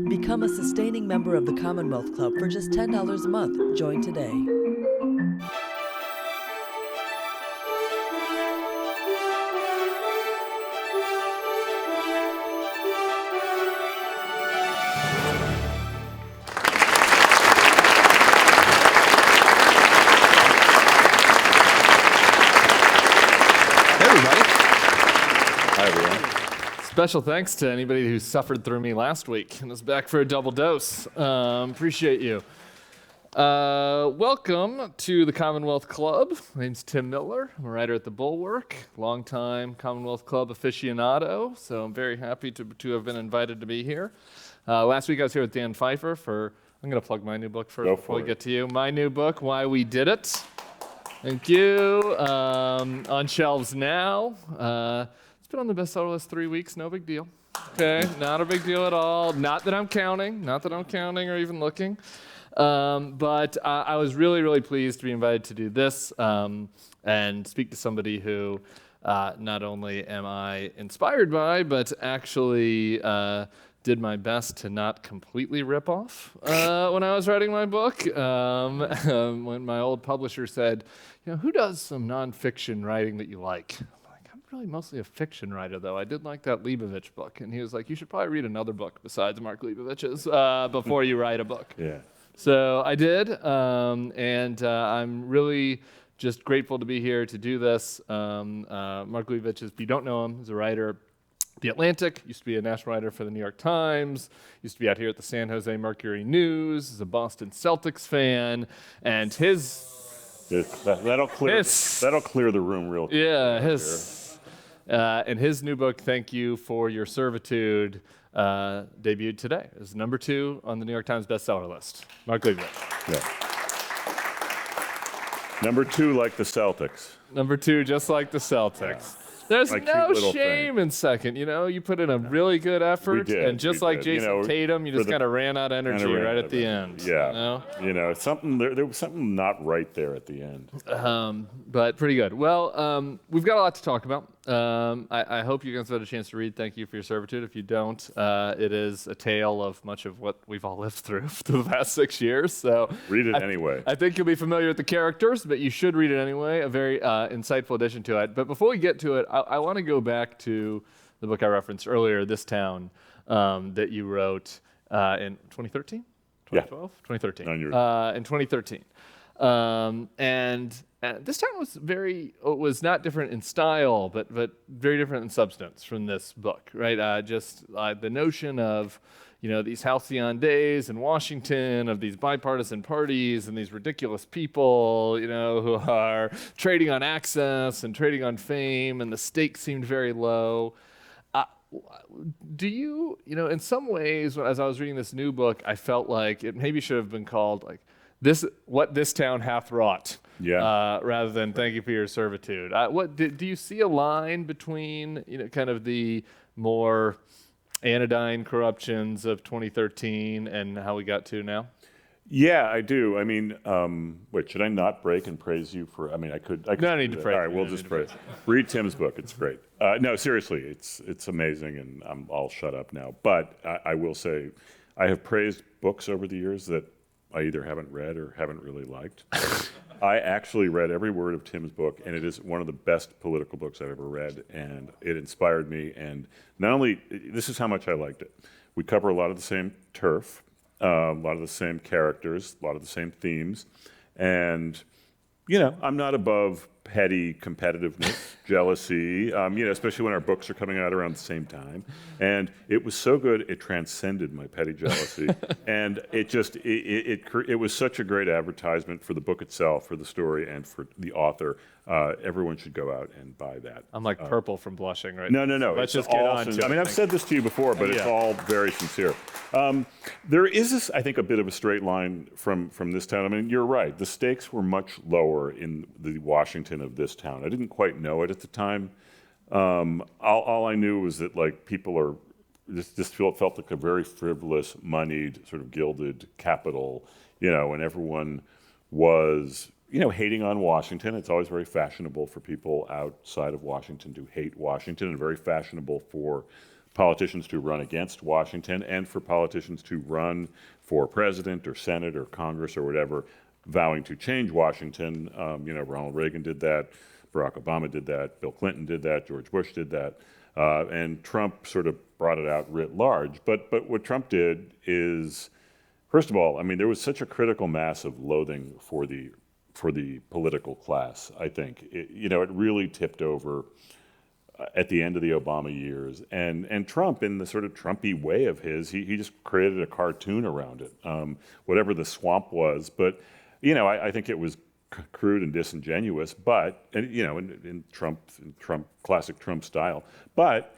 Become a sustaining member of the Commonwealth Club for just $10 a month. Join today. Special thanks to anybody who suffered through me last week and is back for a double dose. Appreciate you. Welcome to the Commonwealth Club. My name's Tim Miller. I'm a writer at The Bulwark, longtime Commonwealth Club aficionado, so I'm very happy to have been invited to be here. Last week I was here with Dan Pfeiffer I'm going to plug my new book first before we get to you. My new book, Why We Did It. Thank you. On shelves now. It's been on the bestseller list 3 weeks, no big deal. Okay, not a big deal at all. Not that I'm counting or even looking. But I was really, really pleased to be invited to do this and speak to somebody who not only am I inspired by, but actually did my best to not completely rip off when I was writing my book. When my old publisher said, who does some nonfiction writing that you like? Really mostly a fiction writer, though. I did like that Leibovich book, and he was like, you should probably read another book besides Mark Leibovich's before you write a book. Yeah. So I did, and I'm really just grateful to be here to do this. Mark Leibovich, if you don't know him, is a writer at The Atlantic, used to be a national writer for the New York Times, used to be out here at the San Jose Mercury News, is a Boston Celtics fan, and that'll clear the room real quick. Yeah, and his new book, Thank You for Your Servitude, debuted today. It's number 2 on the New York Times bestseller list. Mark Leibovich. Yeah. Number 2, like the Celtics. Number 2, just like the Celtics. Yeah. There's no shame in second. You put in a really good effort, and just like Jason Tatum, you just kind of ran out of energy right at the end. Yeah. There was something not right there at the end. But pretty good. Well, we've got a lot to talk about. I hope you guys had a chance to read Thank You for Your Servitude. If you don't, it is a tale of much of what we've all lived through the past 6 years. So read it anyway. I think you'll be familiar with the characters, but you should read it anyway. A very insightful addition to it. But before we get to it, I want to go back to the book I referenced earlier, This Town, that you wrote in 2013? 2012? Yeah. 2013. In 2013. And This Town was not different in style, but very different in substance from this book, right? Just the notion of, these halcyon days in Washington, of these bipartisan parties and these ridiculous people, who are trading on access and trading on fame, and the stakes seemed very low. Do you, in some ways, as I was reading this new book, I felt like it maybe should have been called like, what this town hath wrought, rather than Thank You for Your Servitude. Do you see a line between kind of the more anodyne corruptions of 2013 and how we got to now? Yeah, I do. I mean, wait, should I not break and praise you for? I mean, I could. No need to praise. All right, we'll just praise. Read Tim's book; it's great. No, seriously, it's amazing, and I'll shut up now. But I will say, I have praised books over the years that I either haven't read or haven't really liked. I actually read every word of Tim's book, and it is one of the best political books I've ever read, and it inspired me. And not only, this is how much I liked it. We cover a lot of the same turf, a lot of the same characters, a lot of the same themes, and, I'm not above petty competitiveness, jealousy, especially when our books are coming out around the same time. And it was so good, it transcended my petty jealousy. And it was such a great advertisement for the book itself, for the story, and for the author. Everyone should go out and buy that. I'm like purple from blushing right now. No. Let's just get on to it. I mean, I've said this to you before, but it's all very sincere. There is, I think, a bit of a straight line from This Town. I mean, you're right. The stakes were much lower in the Washington of This Town. I didn't quite know it at the time. All I knew was that people are this felt like a very frivolous, moneyed, sort of gilded capital, and everyone was hating on Washington. It's always very fashionable for people outside of Washington to hate Washington, and very fashionable for politicians to run against Washington and for politicians to run for president or Senate or Congress or whatever, vowing to change Washington. Ronald Reagan did that, Barack Obama did that, Bill Clinton did that, George Bush did that, and Trump sort of brought it out writ large. But what Trump did is, first of all, I mean, there was such a critical mass of loathing for the political class. I think it really tipped over at the end of the Obama years, and Trump, in the sort of Trumpy way of his, he just created a cartoon around it, whatever the swamp was. But I think it was crude and disingenuous, but in classic Trump style. But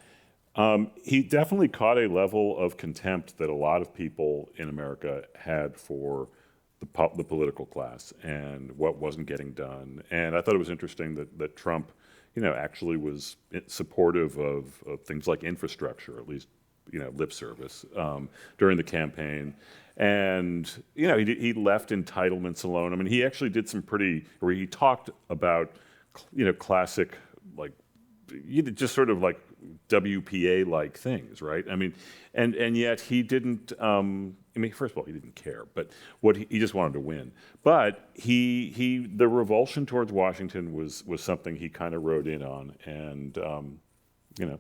he definitely caught a level of contempt that a lot of people in America had for the political class and what wasn't getting done. And I thought it was interesting that Trump, actually was supportive of things like infrastructure, at least, lip service, during the campaign. And, he left entitlements alone. I mean, he actually did where he talked about, classic, like, just sort of like WPA-like things, right? I mean, and yet he didn't, first of all, he didn't care, but he just wanted to win. But the revulsion towards Washington was something he kind of rode in on. And,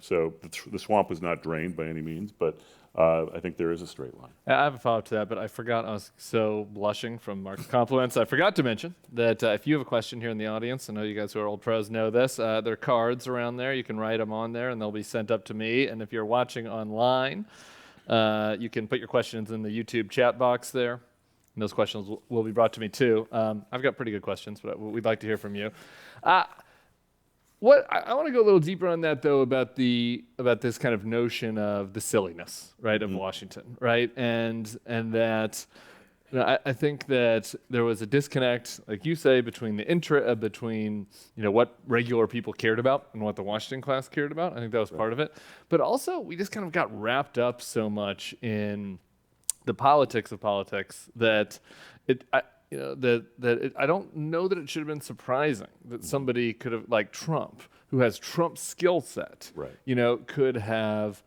so the swamp was not drained by any means, but I think there is a straight line. I have a follow-up to that, but I forgot. I was so blushing from Mark's compliments. I forgot to mention that if you have a question here in the audience, I know you guys who are old pros know this, there are cards around there. You can write them on there, and they'll be sent up to me. And if you're watching online, you can put your questions in the YouTube chat box there. And those questions will be brought to me, too. I've got pretty good questions, but we'd like to hear from you. I want to go a little deeper on that, though, about this kind of notion of the silliness, right, of Washington, right, and that I think that there was a disconnect, like you say, between what regular people cared about and what the Washington class cared about. I think that was part of it, but also we just kind of got wrapped up so much in the politics of politics that I don't know that it should have been surprising that somebody could have, like Trump, who has Trump's skill set, right. Could have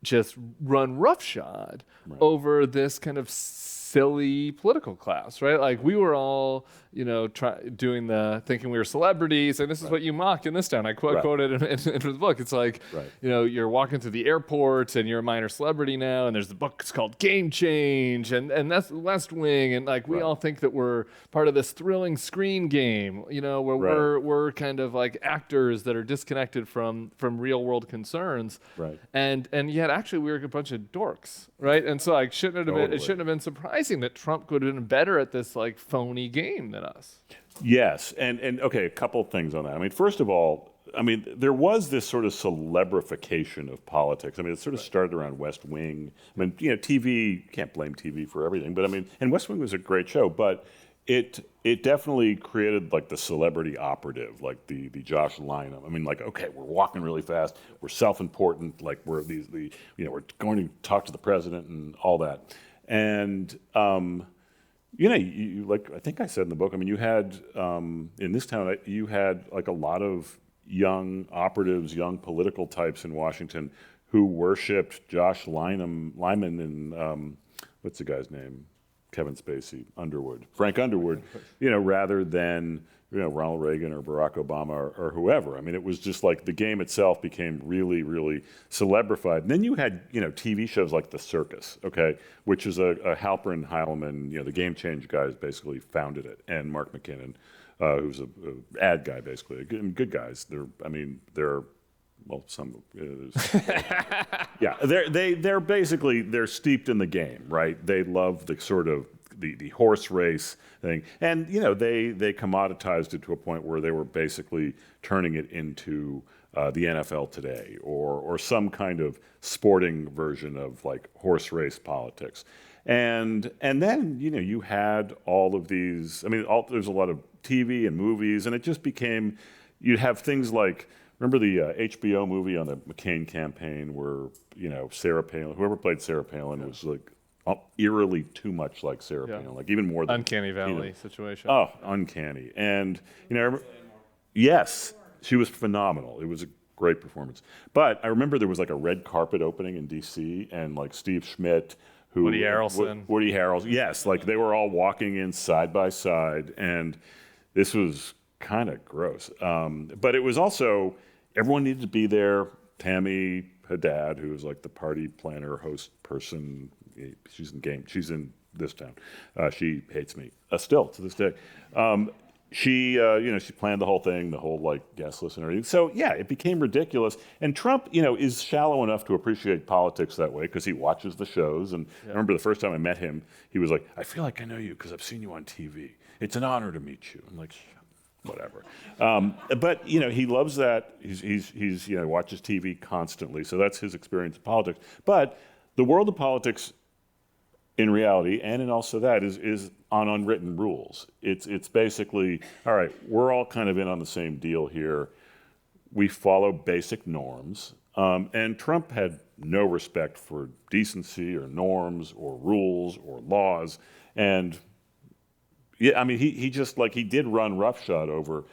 just run roughshod over this kind of silly political class, right? Like we were all, thinking we were celebrities, and this is what you mocked in this town. I quoted in the book. It's like, you're walking through the airport and you're a minor celebrity now, and there's the book, it's called Game Change, and that's West Wing, and like we all think that we're part of this thrilling screen game, where we're kind of like actors that are disconnected from real world concerns, and yet actually we were a bunch of dorks, right? And so like it shouldn't have been surprising that Trump could have been better at this like phony game than us. Yes, and okay, a couple things on that. I mean, first of all, there was this sort of celebrification of politics. I mean, it sort of started around West Wing. I mean, TV, you can't blame TV for everything, but and West Wing was a great show, but it definitely created like the celebrity operative, like the Josh Lynam. I mean, like, okay, we're walking really fast, we're self-important, like we're we're going to talk to the president and all that. And you like I think I said in the book, I mean, you had in this town, you had like a lot of young operatives, young political types in Washington who worshipped Josh Lyman and what's the guy's name? Kevin Spacey, Frank Underwood, rather than Ronald Reagan or Barack Obama or whoever. I mean, it was just like the game itself became really, really celebrified. And then you had, TV shows like The Circus, okay, which is a Halperin Heilman, the Game Change guys basically founded it, and Mark McKinnon, who's a ad guy basically. Good guys. They're well, some. Yeah, they're basically they're steeped in the game, right? They love the sort of the horse race thing, and they commoditized it to a point where they were basically turning it into the NFL today, or some kind of sporting version of like horse race politics, and then you had all of these. There's a lot of TV and movies, and it just became. You'd have things like. Remember the HBO movie on the McCain campaign where, Sarah Palin, whoever played Sarah Palin was like eerily too much like Sarah Palin, like even more than Uncanny Valley situation. Oh, uncanny. And, yes, she was phenomenal. It was a great performance. But I remember there was like a red carpet opening in D.C. and like Steve Schmidt, who Woody Harrelson. Woody Harrelson, yes, like they were all walking in side by side, and this was kind of gross. But it was also everyone needed to be there. Tammy Haddad, who was like the party planner, host person, she's in this town. She hates me still to this day. She planned the whole thing, the whole like guest list and everything. So yeah, it became ridiculous. And Trump, is shallow enough to appreciate politics that way because he watches the shows. And I remember the first time I met him, he was like, "I feel like I know you because I've seen you on TV. It's an honor to meet you." I'm like, whatever. But he loves that. He's watches TV constantly, so that's his experience in politics. But the world of politics, in reality, and in also that is on unwritten rules. It's basically, all right, we're all kind of in on the same deal here. We follow basic norms, and Trump had no respect for decency or norms or rules or laws, and yeah, I mean, he just he did run roughshod over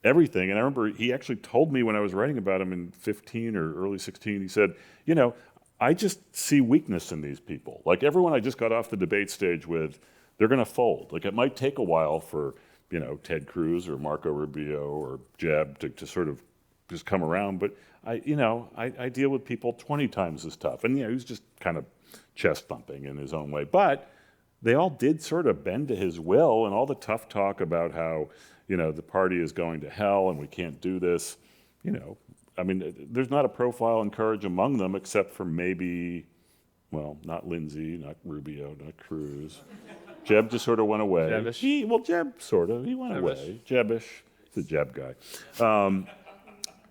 everything. And I remember he actually told me when I was writing about him in 15 or early 16, he said, I just see weakness in these people. Like everyone I just got off the debate stage with, they're going to fold. Like it might take a while for, Ted Cruz or Marco Rubio or Jeb to sort of just come around. But I deal with people 20 times as tough. And he was just kind of chest thumping in his own way. But they all did sort of bend to his will, and all the tough talk about how, the party is going to hell and we can't do this, I mean, there's not a profile and courage among them except for maybe, well, not Lindsey, not Rubio, not Cruz. Jeb just sort of went away. Jebbish. Jeb sort of. He went away. Jebbish. He's a Jeb guy.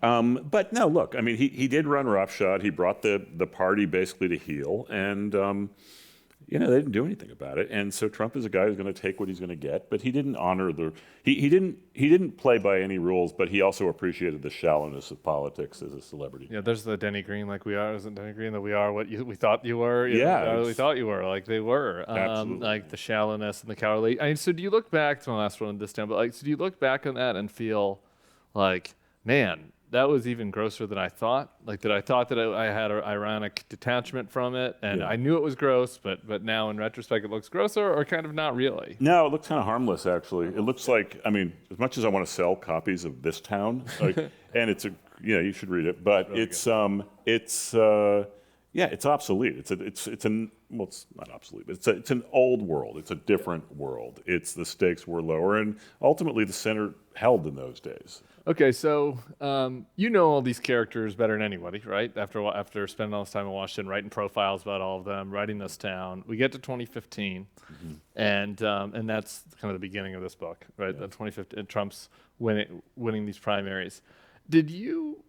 But no, look, I mean, he did run roughshod. He brought the party basically to heel, and they didn't do anything about it. And so Trump is a guy who's going to take what he's going to get, but he didn't honor he didn't play by any rules, but he also appreciated the shallowness of politics as a celebrity. Yeah, there's the Denny Green, like we are. Isn't Denny Green that we are what we thought you were? We thought you were, like they were. Absolutely. Like the shallowness and the cowardly. I mean, so do you look back to my last one this time? But so do you look back on that and feel like, man, that was even grosser than I thought. Like that I thought that I had an ironic detachment from it, and I knew it was gross, but now in retrospect it looks grosser, or kind of not really. No, it looks kind of harmless actually. It looks like, I mean, as much as I want to sell copies of This Town, and it's you should read it, but really it's obsolete. It's not obsolete, but it's an old world. It's a different world. The stakes were lower, and ultimately the center held in those days. Okay, so all these characters better than anybody, right? After spending all this time in Washington, writing profiles about all of them, writing This Town, we get to 2015, and that's kind of the beginning of this book, right? Yeah. 2015, Trump's winning these primaries. Did you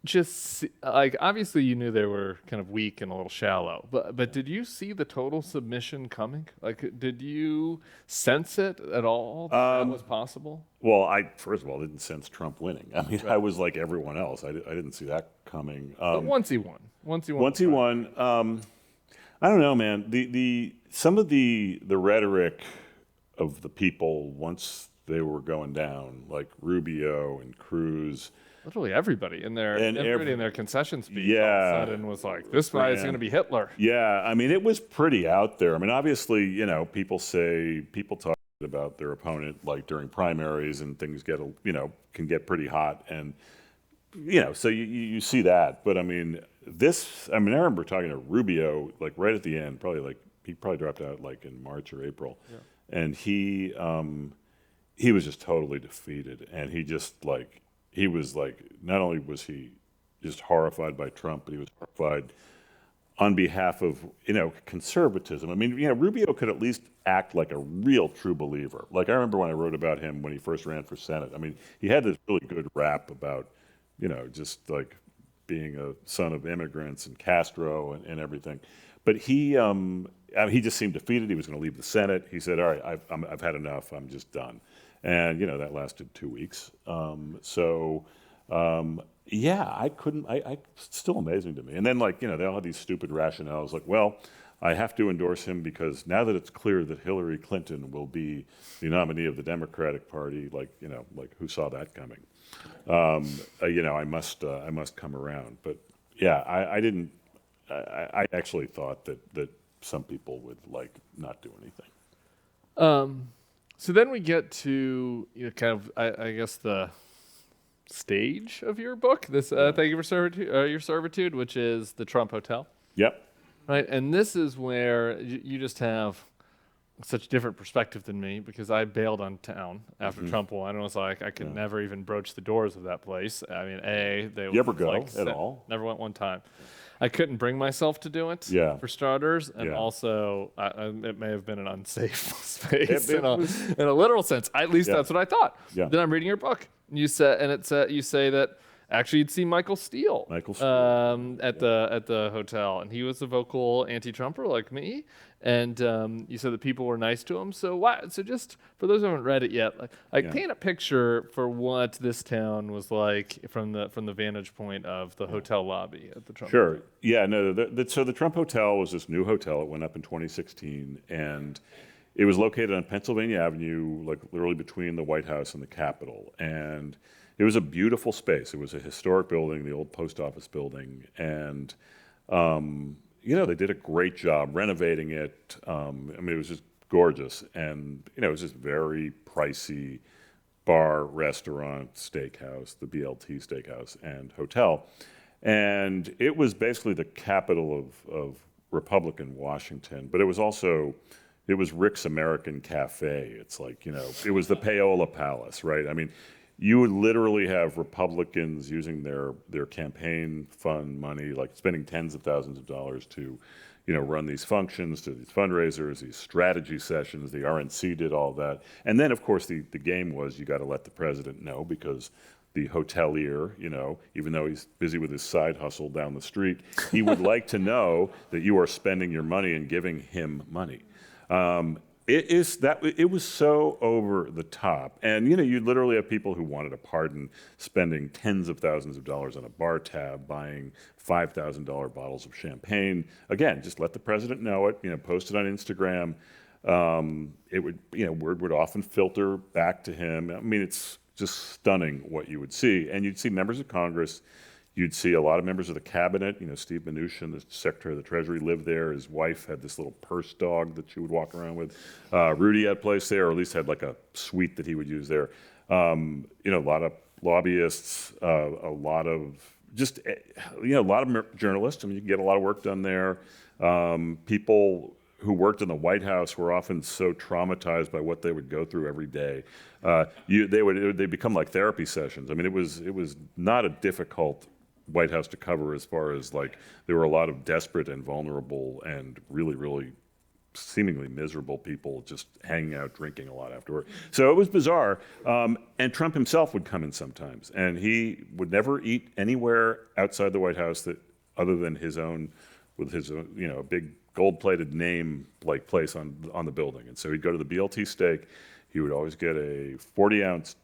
just see, obviously you knew they were kind of weak and a little shallow, but did you see the total submission coming? Like, did you sense it at all that was possible? Well, I first of all didn't sense Trump winning. I mean, I was like everyone else. I didn't see that coming. But once he won, I don't know, man. Some of the rhetoric of the people once they were going down, like Rubio and Cruz. Literally everybody in their concession speech all of a sudden was like, this guy is going to be Hitler. Yeah, I mean, it was pretty out there. I mean, obviously, people talk about their opponent like during primaries and things can get pretty hot, and so you see that. But I mean, I remember talking to Rubio like right at the end, he probably dropped out like in March or April, and he was just totally defeated, and he was like, not only was he just horrified by Trump, but he was horrified on behalf of, conservatism. I mean, Rubio could at least act like a real true believer. Like I remember when I wrote about him when he first ran for Senate. I mean, he had this really good rap about, just like being a son of immigrants and Castro and everything. But he just seemed defeated. He was going to leave the Senate. He said, all right, I've had enough. I'm just done. And, that lasted 2 weeks. It's still amazing to me. And then, they all had these stupid rationales like, well, I have to endorse him because now that it's clear that Hillary Clinton will be the nominee of the Democratic Party, who saw that coming? I must come around. But yeah, I didn't. I actually thought that some people would like not do anything. So then we get to kind of, I guess, the stage of your book. This Thank You for Your Servitude, which is the Trump Hotel, Yep. right? And this is where you just have such different perspective than me, because I bailed on town after Trump won. And was like, I could never even broach the doors of that place. I mean, they You ever go like, at all? Never went one time. I couldn't bring myself to do it, Yeah. for starters, and Yeah. also it may have been an unsafe space It in a literal sense. At least Yeah. that's what I thought. Yeah. Then I'm reading your book, and you say that actually you'd seen Michael Steele, Michael Steele. at the hotel, and he was a vocal anti-Trumper like me. And you said that people were nice to him. So why? So just for those who haven't read it yet, paint a picture for what this town was like from the vantage point of the hotel lobby at the Trump. Sure. Yeah. No. So the Trump Hotel was this new hotel. It went up in 2016, and it was located on Pennsylvania Avenue, like literally between the White House and the Capitol. And it was a beautiful space. It was a historic building, the old post office building, and they did a great job renovating it. It was just gorgeous, and it was just very pricey bar, restaurant, steakhouse, the BLT Steakhouse and hotel, and it was basically the capital of Republican Washington. But it was Rick's American Cafe. It's like it was the Paola Palace, right? I mean, you would literally have Republicans using their campaign fund money, like spending tens of thousands of dollars to, run these functions, to these fundraisers, these strategy sessions. The RNC did all that. And then, of course, the game was you got to let the president know, because the hotelier, even though he's busy with his side hustle down the street, he would like to know that you are spending your money and giving him money. It was so over the top, and you literally have people who wanted a pardon, spending tens of thousands of dollars on a bar tab, buying $5,000 bottles of champagne. Again, just let the president know it. Post it on Instagram. It would, word would often filter back to him. I mean, it's just stunning what you would see, and you'd see members of Congress. You'd see a lot of members of the cabinet. Steve Mnuchin, the Secretary of the Treasury, lived there. His wife had this little purse dog that she would walk around with. Rudy had a place there, or at least had like a suite that he would use there. A lot of lobbyists, a lot of journalists. I mean, you can get a lot of work done there. People who worked in the White House were often so traumatized by what they would go through every day. They become like therapy sessions. I mean, it was not a difficult White House to cover, as far as there were a lot of desperate and vulnerable and really, really seemingly miserable people just hanging out, drinking a lot afterward. So it was bizarre. And Trump himself would come in sometimes, and he would never eat anywhere outside the White House other than his own, with his own, a big gold-plated name place on the building. And so he'd go to the BLT steak. He would always get a 40-ounce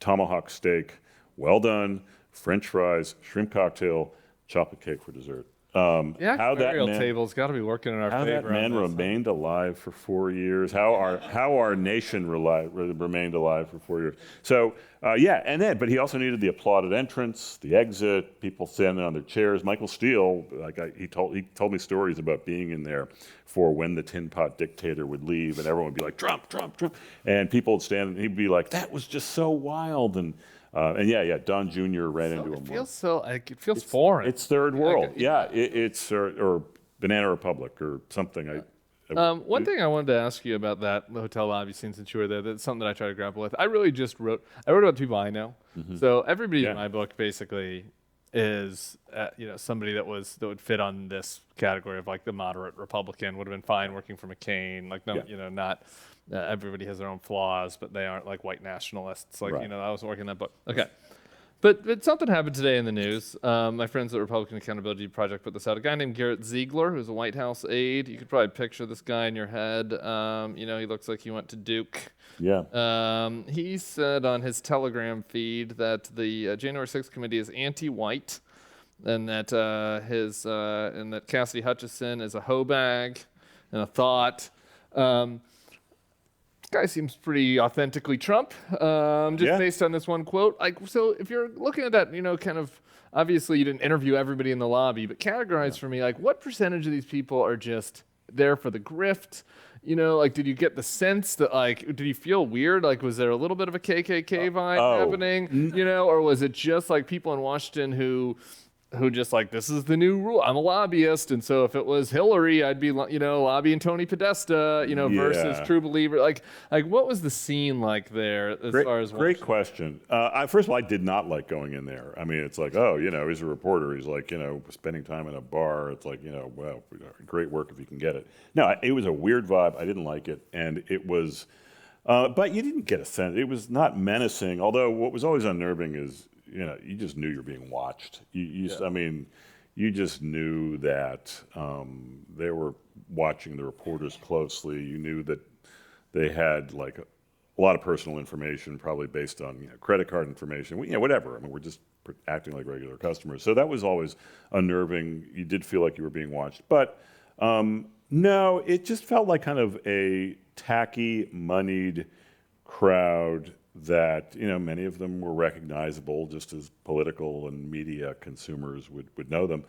tomahawk steak, well done, French fries, shrimp cocktail, chocolate cake for dessert. How that table's got to be working in our favor. How that man remained alive for 4 years. How our nation remained alive for 4 years. So but he also needed the applauded entrance, the exit, people standing on their chairs. Michael Steele, he told me stories about being in there for when the tin pot dictator would leave, and everyone would be like, Trump, Trump, Trump, and people would stand, and he'd be like, that was just so wild, and Don Jr. ran into him. It feels foreign. It's third world. It's or Banana Republic or something. One thing I wanted to ask you about that hotel lobby scene, since you were there, that's something that I try to grapple with. I really just wrote about people I know. Mm-hmm. So everybody in my book basically is somebody that would fit on this category of the moderate Republican, would have been fine working for McCain. Not everybody has their own flaws, but they aren't white nationalists. I was working in that book. Okay. But something happened today in the news. My friends at Republican Accountability Project put this out. A guy named Garrett Ziegler, who's a White House aide. You could probably picture this guy in your head. He looks like he went to Duke. Yeah. He said on his Telegram feed that the January 6th committee is anti-white, and that that Cassidy Hutchinson is a hoe bag and a thought. guy seems pretty authentically Trump, just Yeah. based on this one quote. Like, so if you're looking at that, kind of, obviously you didn't interview everybody in the lobby, but categorize for me, like, what percentage of these people are just there for the grift? Like, did you get the sense that, like, did you feel weird? Like, was there a little bit of a KKK vibe happening, or was it just like people in Washington who just like, this is the new rule. I'm a lobbyist, and so if it was Hillary, I'd be, lobbying Tony Podesta, versus true believer. Like what was the scene like there as far as great Washington? question. First of all, I did not like going in there. I mean, it's like, oh, he's a reporter. He's like, spending time in a bar. It's like, well, great work if you can get it. No, it was a weird vibe. I didn't like it, and it was, but you didn't get a sense. It was not menacing. Although what was always unnerving is, you just knew you're being watched. I mean, you just knew that they were watching the reporters closely. You knew that they had like a lot of personal information, probably based on credit card information, whatever. I mean, we're just acting like regular customers. So that was always unnerving. You did feel like you were being watched. But no, it just felt like kind of a tacky, moneyed crowd that many of them were recognizable just as political and media consumers would know them.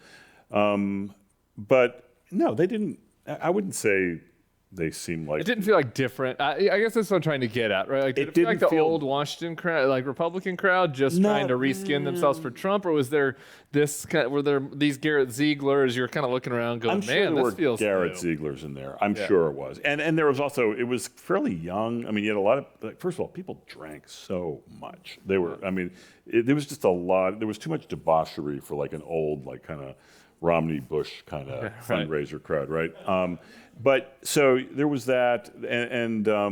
But no, they didn't. I wouldn't say they seemed like. It didn't feel like different. I guess that's what I'm trying to get at, right? Like, did it feel like the old Washington crowd, like Republican crowd, just trying to reskin themselves for Trump, or was there were there these Garrett Zieglers? You're kind of looking around, going, I'm sure man, there this were feels Garrett new. Zieglers in there. I'm sure it was, and there was also, it was fairly young. I mean, you had a lot of, first of all, people drank so much. They were, I mean, there was just a lot. There was too much debauchery for like an old, like kind of Romney Bush kind of fundraiser crowd, right? But so there was that, and there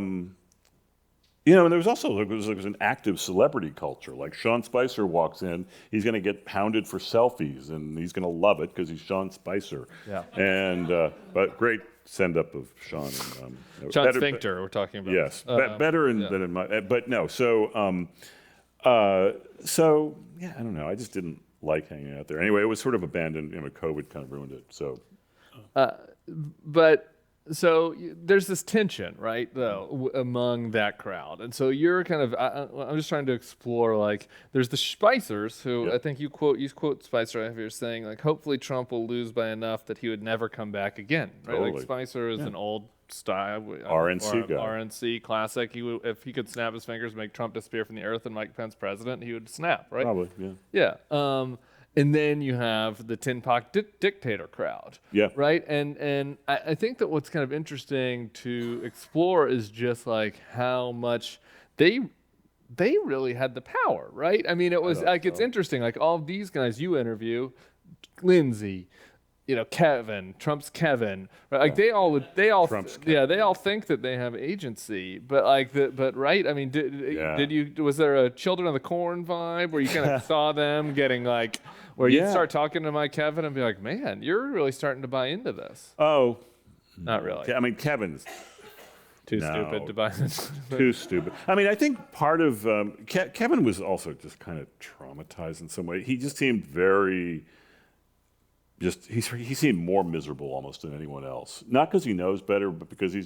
was also it was an active celebrity culture. Like Sean Spicer walks in, he's going to get hounded for selfies, and he's going to love it because he's Sean Spicer. Yeah. And but great send up of Sean. And, John Sphincter, we're talking about. Yes, better than in my. But no, so yeah, I don't know. I just didn't like hanging out there. Anyway, it was sort of abandoned. COVID kind of ruined it. So. But so there's this tension, right, though, among that crowd. And so you're kind of, I'm just trying to explore, like, there's the Spicers, who I think you quote Spicer, I have here saying, like, hopefully Trump will lose by enough that he would never come back again, right? Totally. Like, Spicer is an old style. RNC guy. RNC classic. If he could snap his fingers, make Trump disappear from the earth and Mike Pence president, he would snap, right? Probably, yeah. Yeah. And then you have the tin pot dictator crowd. Yeah. Right. And I think that what's kind of interesting to explore is just like how much they really had the power. Right. I mean, it was like, it's interesting. Like all of these guys you interview, Lindsey, Kevin, Trump's Kevin, right? Like they all they all think that they have agency, but right? I mean, was there a Children of the Corn vibe where you kind of saw them getting like, where you'd start talking to my Kevin and be like, man, you're really starting to buy into this? Oh, not really. I mean, Kevin's too stupid to buy this. Too stupid. I mean, I think part of Kevin was also just kind of traumatized in some way. He just seemed very. He seemed more miserable almost than anyone else. Not because he knows better, but because he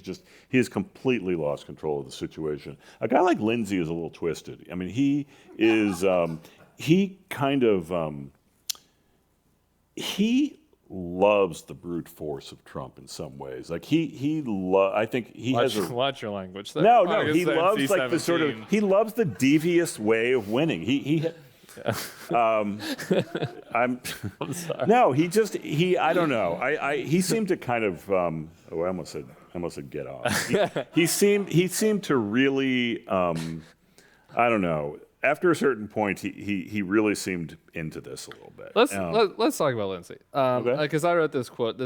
has completely lost control of the situation. A guy like Lindsey is a little twisted. I mean, he is, he loves the brute force of Trump in some ways. Like I think he watch your language. He loves like he loves the devious way of winning. I'm sorry. No, I don't know. He seemed to kind of. I almost said get off. He seemed to really. I don't know. After a certain point, he really seemed into this a little bit. Let's talk about Lindsey. Because I wrote this quote.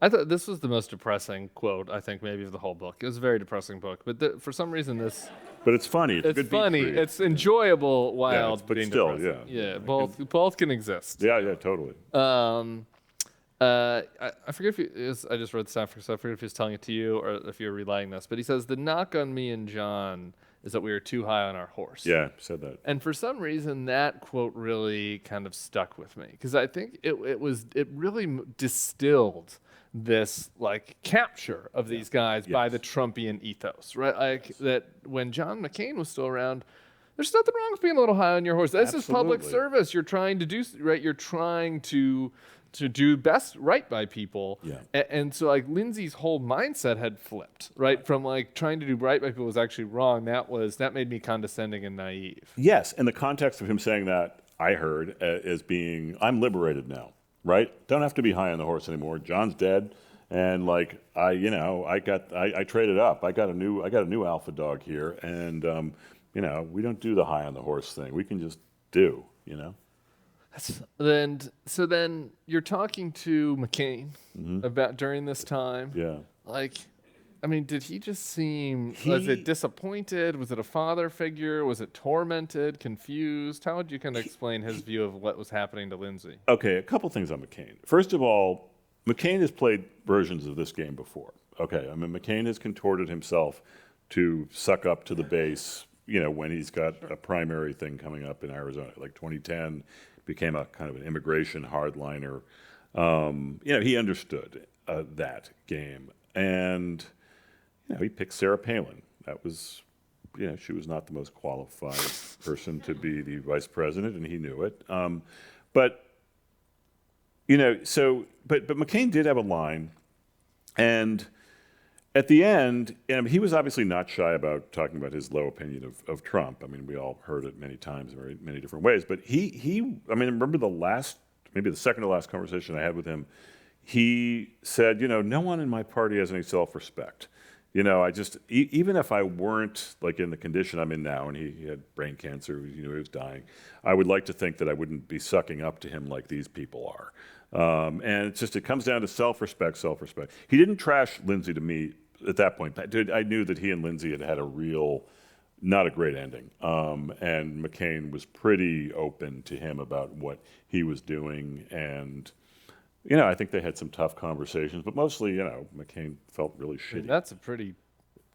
I thought this was the most depressing quote, I think, maybe of the whole book. It was a very depressing book. But for some reason, But it's funny. It's funny. It's enjoyable while but being still, depressing. yeah. Both can exist. Yeah, totally. I forget if I just wrote this after, so I forget if he was telling it to you or if you're relaying this. But he says, the knock on me and John is that we were too high on our horse. Yeah, said that. And for some reason, that quote really kind of stuck with me because I think it really distilled this like capture of these guys by the Trumpian ethos, right? Like that when John McCain was still around, there's nothing wrong with being a little high on your horse. This is public Absolutely. service. You're trying to do right. You're trying to do best right by people. Yeah. And so like Lindsay's whole mindset had flipped, right? From like trying to do right by people was actually wrong. That made me condescending and naive. Yes, and the context of him saying that I heard as being, I'm liberated now, right? Don't have to be high on the horse anymore. John's dead, and like I traded up. I got a new alpha dog here, and we don't do the high on the horse thing. We can just do, So then you're talking to McCain about during this time. Yeah. Like, I mean, did he just seem, was it disappointed? Was it a father figure? Was it tormented, confused? How would you kind of explain his view of what was happening to Lindsay? Okay, a couple things on McCain. First of all, McCain has played versions of this game before. Okay, I mean, McCain has contorted himself to suck up to the base, when he's got a primary thing coming up in Arizona, like 2010, became a kind of an immigration hardliner. He understood that game. And, he picked Sarah Palin. That was, she was not the most qualified person to be the vice president, and he knew it. But McCain did have a line, and at the end, he was obviously not shy about talking about his low opinion of Trump. I mean, we all heard it many times in very many different ways. But remember maybe the second to last conversation I had with him, he said, no one in my party has any self-respect. Even if I weren't like in the condition I'm in now, and he had brain cancer, he was dying, I would like to think that I wouldn't be sucking up to him like these people are. And it comes down to self-respect. He didn't trash Lindsay to me at that point. I knew that he and Lindsay had a not a great ending. And McCain was pretty open to him about what he was doing. And, I think they had some tough conversations, but mostly, McCain felt really shitty. That's a pretty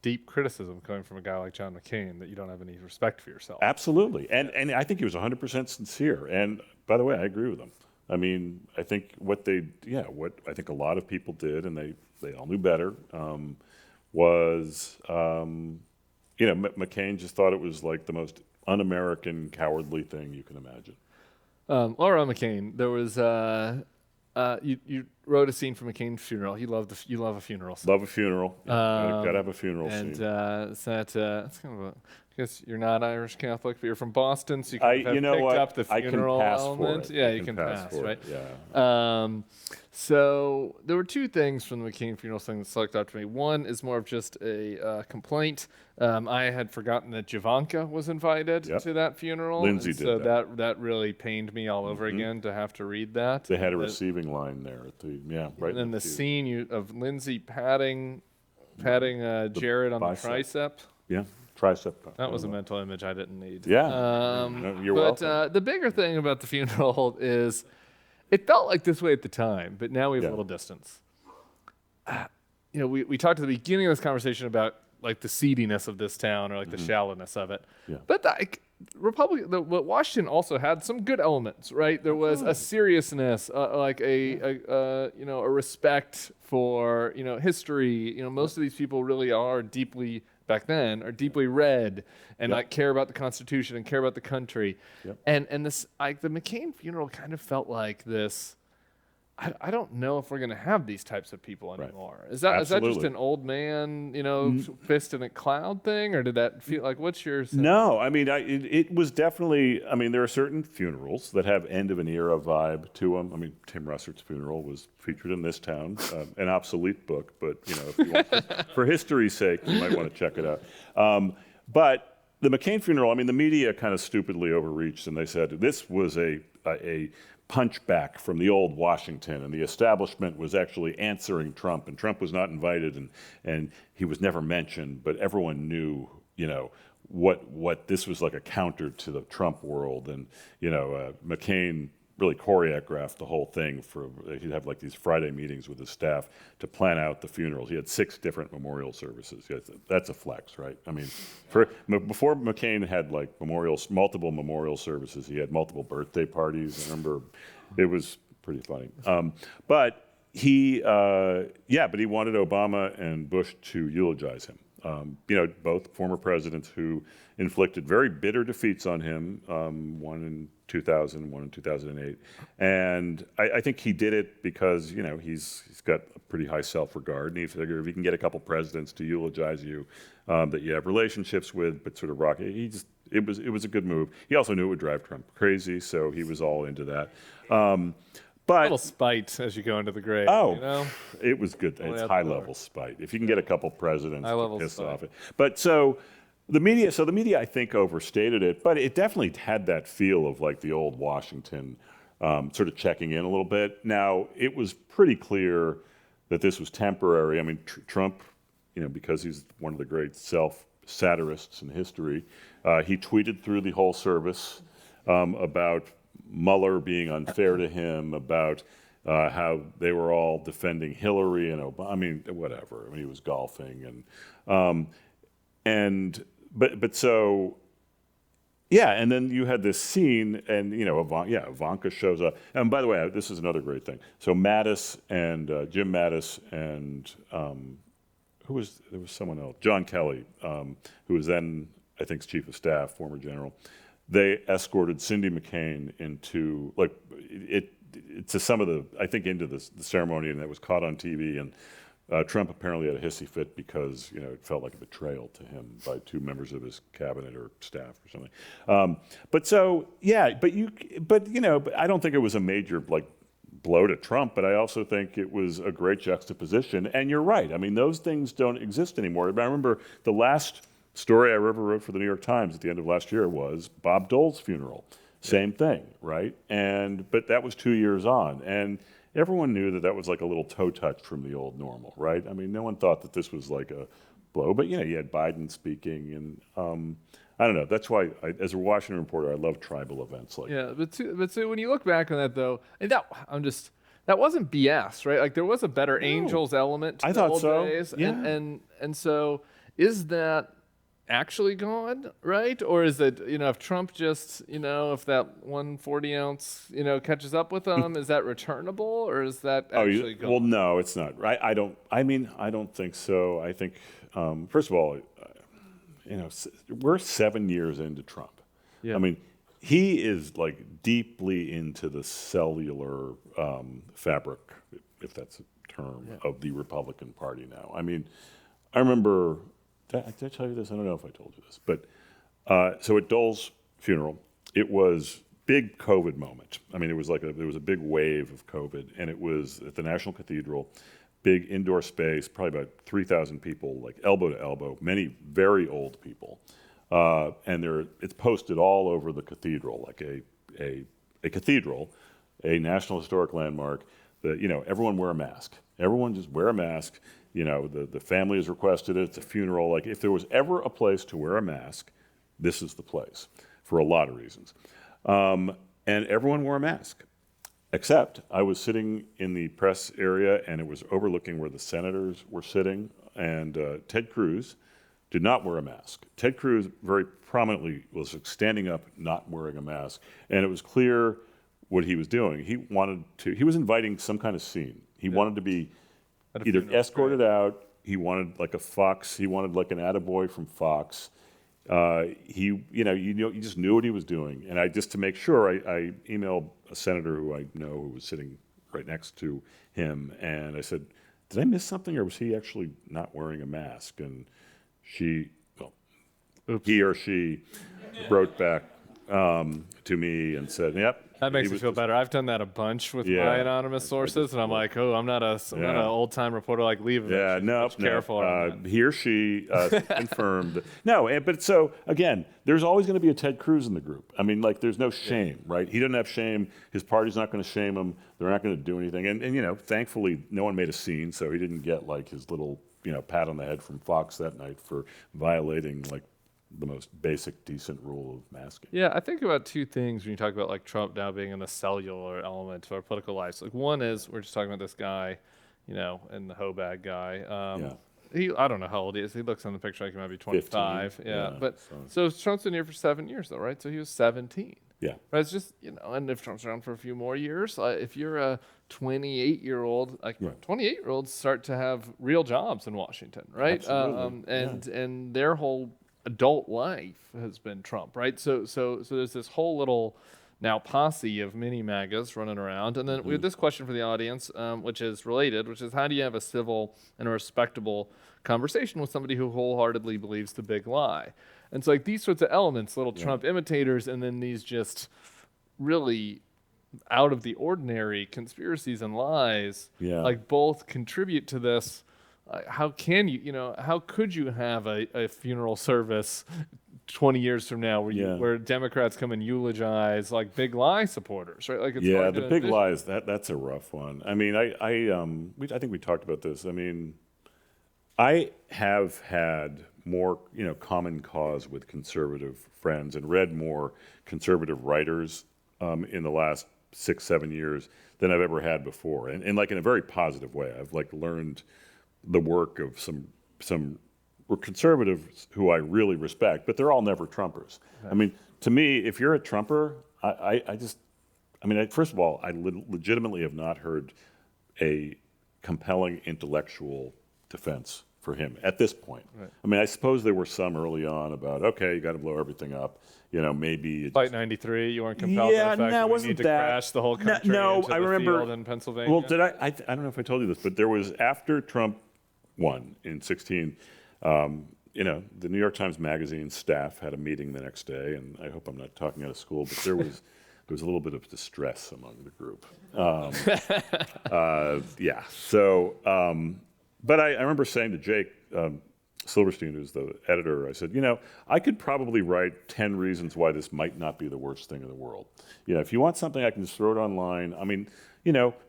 deep criticism coming from a guy like John McCain, that you don't have any respect for yourself. Absolutely. And I think he was 100% sincere. And by the way, I agree with him. I mean, I think what I think a lot of people did, and they all knew better, was, McCain just thought it was like the most un-American, cowardly thing you can imagine. Laura McCain, there was, you wrote a scene from McCain's funeral. You love a funeral scene. Love a funeral. Gotta have a funeral and, scene. It's kind of I guess you're not Irish Catholic, but you're from Boston, so you can have picked up the funeral element. Yeah, you can pass, right? Yeah. So there were two things from the McCain funeral thing that stuck out to me. One is more of just a complaint. I had forgotten that Javanka was invited to that funeral. Lindsay so did that. that really pained me all over again to have to read that. They had a receiving line there right. And then the scene of Lindsay patting Jared on bicep. the tricep. Yeah, tricep. That was a mental image I didn't need. Yeah. You're welcome. But the bigger thing about the funeral is it felt like this way at the time, but now we have a little distance. We talked at the beginning of this conversation about like the seediness of this town or like the shallowness of it. Yeah. But Washington also had some good elements, right? There was a seriousness, like a respect for history. Most of these people really are deeply read and like care about the Constitution and care about the country. Yep. And this like the McCain funeral kind of felt like this. I don't know if we're going to have these types of people anymore. Right. Is that just an old man, fist in a cloud thing, or did that feel like? What's your sense? No, I mean, it was definitely. I mean, there are certain funerals that have end of an era vibe to them. I mean, Tim Russert's funeral was featured in This Town, an obsolete book, but if you want, for history's sake, you might want to check it out. But the McCain funeral, I mean, the media kind of stupidly overreached, and they said this was a punchback from the old Washington, and the establishment was actually answering Trump, and Trump was not invited, and he was never mentioned, but everyone knew, what this was like a counter to the Trump world, and McCain really choreographed the whole thing. He'd have like these Friday meetings with his staff to plan out the funerals. He had 6 different memorial services. That's a flex, right? I mean, before McCain had like multiple memorial services, he had multiple birthday parties. I remember it was pretty funny. But but he wanted Obama and Bush to eulogize him. Both former presidents who inflicted very bitter defeats on him, one in 2000, one in 2008. And I think he did it because, he's got a pretty high self-regard, and he figured if he can get a couple presidents to eulogize you that you have relationships with, but sort of rock, it was a good move. He also knew it would drive Trump crazy, so he was all into that. A little spite as you go into the grave. It was good. It's high-level spite. If you can get a couple presidents to piss spite. off it. But so the media, I think, overstated it, but it definitely had that feel of like the old Washington sort of checking in a little bit. Now, it was pretty clear that this was temporary. I mean, Trump, because he's one of the great self-satirists in history, he tweeted through the whole service about Mueller being unfair to him, about how they were all defending Hillary and Obama. I mean, whatever. I mean, he was golfing but so, yeah. And then you had this scene, and Ivanka shows up. And by the way, this is another great thing. So Mattis and Jim Mattis and there was someone else, John Kelly, who was then I think chief of staff, former general. They escorted Cindy McCain into to some of into the ceremony, and that was caught on TV. And Trump apparently had a hissy fit because it felt like a betrayal to him by two members of his cabinet or staff or something. But I don't think it was a major blow to Trump. But I also think it was a great juxtaposition. And you're right. I mean, those things don't exist anymore. I remember the last story I ever wrote for the New York Times at the end of last year was Bob Dole's funeral. Same thing, right? But that was 2 years on, and everyone knew that was like a little toe touch from the old normal, right? I mean, no one thought that this was like a blow, but you had Biden speaking, and I don't know. That's why, as a Washington reporter, I love tribal events like that. Yeah, but so when you look back on that though, and that wasn't BS, right? Like there was a better Angels element to the old days, yeah. and so is that actually gone, right? Or is it, if Trump just, if that 140 ounce, catches up with him, is that returnable, or is that actually gone? Well, no, it's not. I don't think so. I think, first of all, we're 7 years into Trump. Yeah. I mean, he is deeply into the cellular fabric, if that's a term, of the Republican Party now. I mean, I remember. Did I tell you this? I don't know if I told you this, but so at Dole's funeral, it was big COVID moment. I mean, it was there was a big wave of COVID, and it was at the National Cathedral, big indoor space, probably about 3,000 people, elbow to elbow, many very old people, and it's posted all over the cathedral, like a cathedral, a National Historic Landmark. That everyone wear a mask. Everyone just wear a mask. The family has requested it. It's a funeral. If there was ever a place to wear a mask, this is the place for a lot of reasons. And everyone wore a mask, except I was sitting in the press area, and it was overlooking where the senators were sitting, and Ted Cruz did not wear a mask. Ted Cruz very prominently was standing up, not wearing a mask, and it was clear what he was doing. He was inviting some kind of scene. He wanted to be either escorted out. He wanted a Fox. He wanted an attaboy from Fox. You just knew what he was doing. And just to make sure, I emailed a senator who I know who was sitting right next to him, and I said, "Did I miss something, or was he actually not wearing a mask?" And he or she wrote back to me and said, "Yep." That makes me feel better. I've done that a bunch with my anonymous sources, and I'm like, I'm not an old time reporter like Leave. Yeah, no. Careful. He or she confirmed. No, but so again, there's always going to be a Ted Cruz in the group. I mean, there's no shame, right? He doesn't have shame. His party's not going to shame him. They're not going to do anything. And thankfully, no one made a scene, so he didn't get his little pat on the head from Fox that night for violating the most basic, decent rule of masking. Yeah, I think about two things when you talk about Trump now being in the cellular element of our political lives. One is we're just talking about this guy, and the Hobag guy. I don't know how old he is. He looks on the picture like he might be 25. 15, yeah. But so Trump's been here for 7 years, though, right? So he was 17. Yeah. Right? It's just, and if Trump's around for a few more years, if you're a 28-year-old, 28-year-olds start to have real jobs in Washington, right? Absolutely. And their whole adult life has been Trump, right? So there's this whole little now posse of mini MAGAs running around. And then we have this question for the audience, which is related, which is how do you have a civil and a respectable conversation with somebody who wholeheartedly believes the big lie? And so like these sorts of elements, little Trump imitators, and then these just really out of the ordinary conspiracies and lies, like both contribute to this. How can how could you have a funeral service 20 years from now where Democrats come and eulogize like big lie supporters, right? Like it's hard the to big envision. lies, that's a rough one. I mean, I think we talked about this. I mean, I have had more, common cause with conservative friends and read more conservative writers in the last 6-7 years than I've ever had before, and like in a very positive way. I've like learned the work of some conservatives who I really respect, but they're all never Trumpers. I mean, to me, if you're a Trumper, first of all, I legitimately have not heard a compelling intellectual defense for him at this point. Right. I mean, I suppose there were some early on about, okay, you got to blow everything up. Maybe Flight 93, you weren't compelled by the fact that we need to crash the whole country into the field in Pennsylvania. Well, I don't know if I told you this, but there was, after Trump won in 2016, the New York Times Magazine staff had a meeting the next day, and I hope I'm not talking out of school, but there was a little bit of distress among the group. But I remember saying to Jake Silverstein, who's the editor, I said, I could probably write 10 reasons why this might not be the worst thing in the world. If you want something, I can just throw it online. I mean,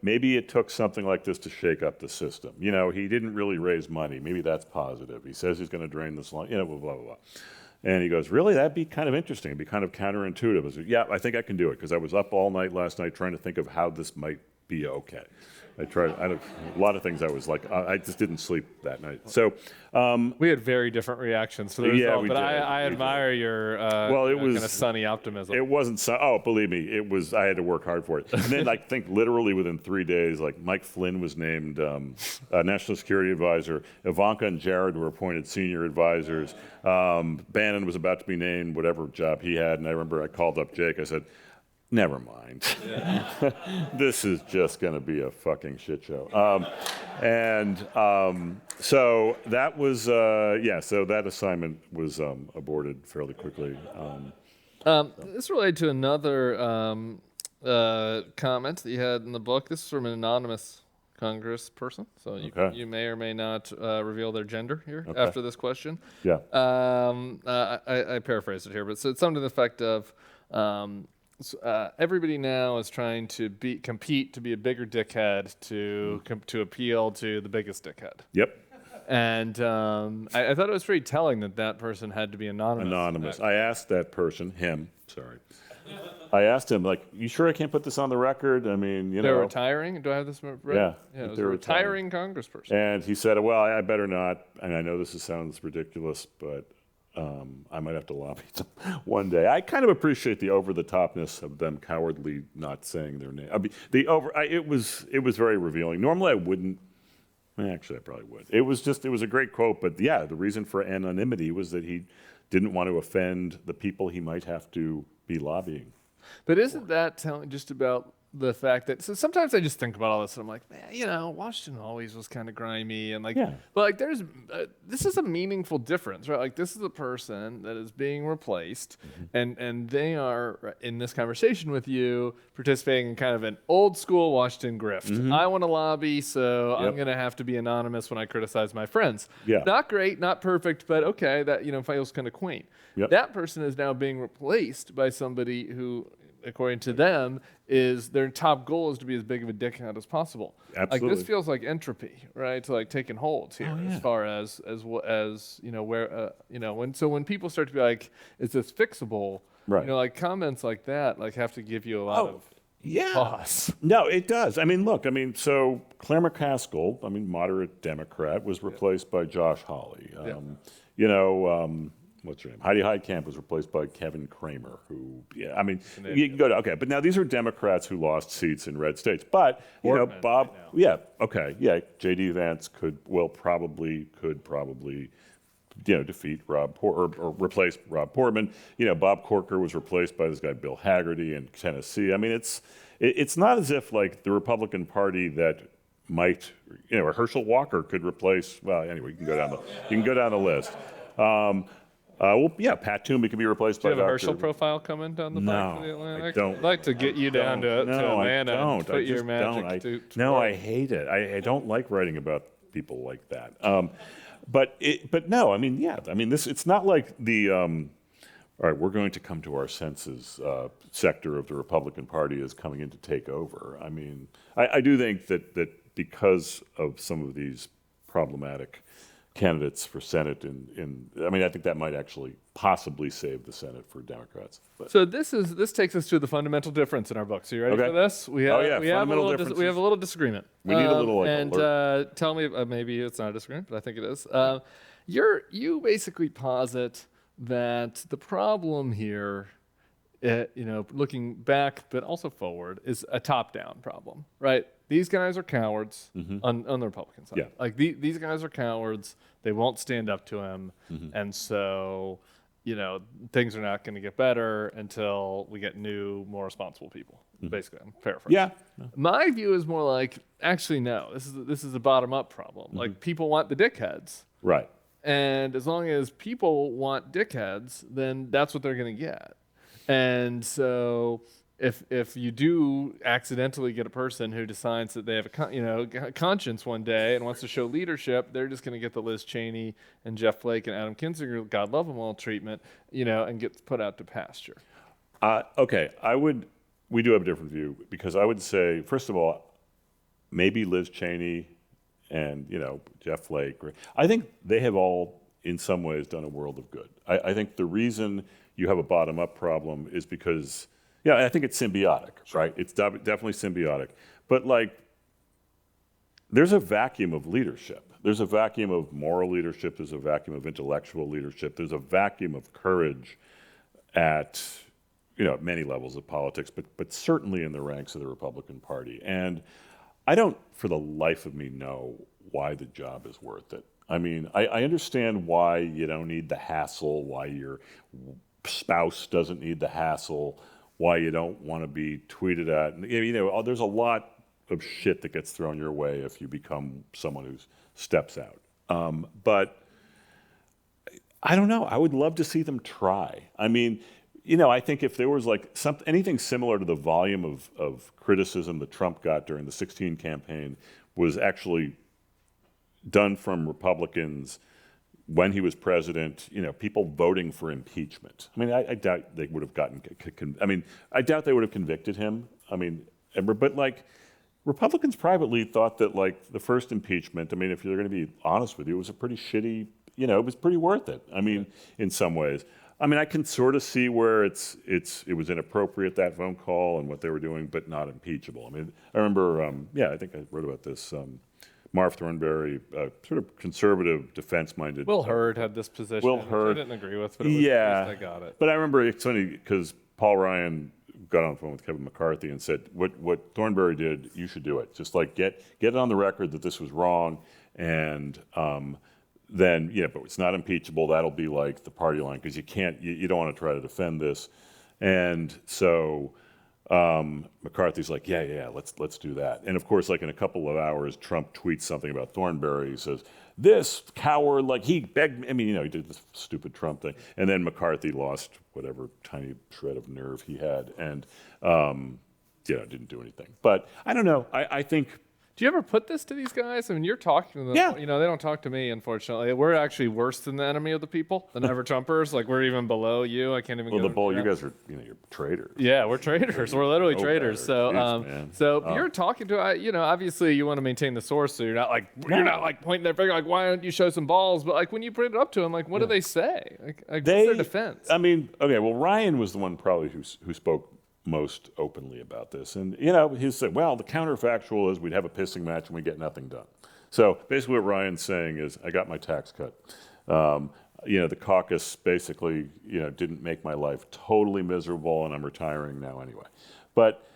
maybe it took something like this to shake up the system. He didn't really raise money. Maybe that's positive. He says he's going to drain this line, blah, blah, blah. And he goes, really? That'd be kind of interesting. It'd be kind of counterintuitive. I said, yeah, I think I can do it, because I was up all night last night trying to think of how this might be okay. I had a lot of things I was like, I just didn't sleep that night. So we had very different reactions to the result, but I admire your kind of sunny optimism. It wasn't believe me, it was. I had to work hard for it. And then I think literally within 3 days, like Mike Flynn was named National Security Advisor. Ivanka and Jared were appointed senior advisors. Bannon was about to be named whatever job he had, and I remember I called up Jake. I said, never mind. This is just going to be a fucking shit show. So that was, so that assignment was aborted fairly quickly. This related to another comment that you had in the book. This is from an anonymous congressperson, so you may or may not reveal their gender here after this question. Yeah. I paraphrased it here, but so it's something to the effect of, everybody now is trying to compete to be a bigger dickhead to appeal to the biggest dickhead. Yep. And I thought it was pretty telling that person had to be anonymous. I asked that person, I asked him, like, you sure I can't put this on the record? I mean, They're retiring? Do I have this right? Yeah, it was a retiring congressperson. And he said, well, I better not. And I know this sounds ridiculous, but I might have to lobby them one day. I kind of appreciate the over-the-topness of them cowardly not saying their name. I mean, it was very revealing. Normally I wouldn't. Actually, I probably would. It was a great quote, but yeah, the reason for anonymity was that he didn't want to offend the people he might have to be lobbying. But isn't that telling just about the fact that, so sometimes I just think about all this and I'm like, man, Washington always was kind of grimy and but like there's, this is a meaningful difference, right? Like this is a person that is being replaced and they are in this conversation with you participating in kind of an old school Washington grift. I want to lobby, so I'm going to have to be anonymous when I criticize my friends. Not great, not perfect, but okay, that, feels kind of quaint. That person is now being replaced by somebody who, according to them, is their top goal is to be as big of a dickhead as possible. Absolutely. Like this feels like entropy, right? To like taking hold here, as far as where when people start to be like, is this fixable? Right. Like comments like that like have to give you a lot of pause. No, it does. I mean, look. So Claire McCaskill, moderate Democrat, was replaced by Josh Hawley. what's her name? Heidi Heitkamp was replaced by Kevin Kramer, who, yeah, I mean, you can go to, okay, but now these are Democrats who lost seats in red states. But, you know, Portman Bob, right now. yeah, okay, yeah, J.D. Vance could probably, you know, defeat or replace Rob Portman. You know, Bob Corker was replaced by this guy, Bill Hagerty in Tennessee. I mean, it's not as if, like, the Republican Party that might, you know, or Herschel Walker could replace, well, anyway, you can go down the list. Well, yeah, Pat Toomey could be replaced Do you by have a Dr. Herschel profile coming down the back of the No, Atlantic? I don't. I'd like to get you down to Atlanta and put your magic to No, work. I hate it. I don't like writing about people like that. But no, I mean, yeah, I mean, it's not like the, all right, we're going to come to our senses sector of the Republican Party is coming in to take over. I mean, I do think that because of some of these problematic candidates for Senate I mean, I think that might actually possibly save the Senate for Democrats. But So this takes us to the fundamental difference in our books. Are you ready Okay. for this? We have, Oh, yeah, we have a fundamental little differences. we have a little disagreement. We need a little, like, and alert. tell me, maybe it's not a disagreement, but I think it is. You basically posit that the problem here, you know, looking back but also forward, is a top-down problem, right? These guys are cowards on the Republican side. Yeah. Like these guys are cowards. They won't stand up to him, and so, you know, things are not going to get better until we get new, more responsible people. Basically, I'm paraphrasing. yeah, My view is more like, actually, no. This is a bottom-up problem. Like, people want the dickheads, right. and as long as people want dickheads, then that's what they're going to get. And so, if you do accidentally get a person who decides that they have a conscience one day and wants to show leadership, they're just going to get the Liz Cheney and Jeff Flake and Adam Kinzinger, God love them all, treatment, you know, and get put out to pasture. Okay, we do have a different view because I would say, first of all, maybe Liz Cheney and, you know, Jeff Flake, I think they have all, in some ways, done a world of good. I think the reason you have a bottom-up problem is because, yeah, I think it's symbiotic, right? It's definitely symbiotic. But, like, there's a vacuum of leadership. There's a vacuum of moral leadership. There's a vacuum of intellectual leadership. There's a vacuum of courage at, you know, at many levels of politics, but certainly in the ranks of the Republican Party. And I don't, for the life of me, know why the job is worth it. I mean, I understand why you don't need the hassle, why your spouse doesn't need the hassle, why you don't want to be tweeted at. And, you know, there's a lot of shit that gets thrown your way if you become someone who steps out. But I don't know. I would love to see them try. I mean, you know, I think if there was like anything similar to the volume of criticism that Trump got during the 2016 campaign was actually done from Republicans when he was president, you know, people voting for impeachment. I mean, I doubt they would have gotten, I doubt they would have convicted him. I mean, but like, Republicans privately thought that like the first impeachment, I mean, if you're going to be honest with you, it was a pretty shitty, you know, it was pretty worth it. I mean, in some ways. I mean, I can sort of see where it was inappropriate, that phone call and what they were doing, but not impeachable. I mean, I remember, I think I wrote about this. Marv Thornberry, sort of conservative, defense-minded. Will Hurd had this position, Will which Hurd. I didn't agree with, but it was, at least I got it. But I remember it's funny because Paul Ryan got on the phone with Kevin McCarthy and said, what Thornberry did, you should do it. Just like get it on the record that this was wrong, and then, but it's not impeachable. That'll be like the party line because you don't want to try to defend this. And so McCarthy's like, yeah, let's do that. And of course, like in a couple of hours, Trump tweets something about Thornberry. He says, this coward, like he begged me. I mean, he did this stupid Trump thing. And then McCarthy lost whatever tiny shred of nerve he had and, didn't do anything. But I don't know. I think. Do you ever put this to these guys? I mean, you're talking to them. Yeah. They don't talk to me, unfortunately. We're actually worse than the enemy of the people, the never-Trumpers. Like, we're even below you. I can't even Well, go. the bull, you guys are, you're traitors. Yeah, we're traitors. We're literally traitors. better. So, Jeez, man. you're talking to, obviously you want to maintain the source, so you're not like pointing their finger, like, why don't you show some balls? But like when you bring it up to them, like, what do they say? Like what's their defense? I mean, okay, well, Ryan was the one probably who spoke most openly about this. And, he said, well, the counterfactual is we'd have a pissing match and we get nothing done. So basically what Ryan's saying is, I got my tax cut. the caucus basically, didn't make my life totally miserable, and I'm retiring now anyway. But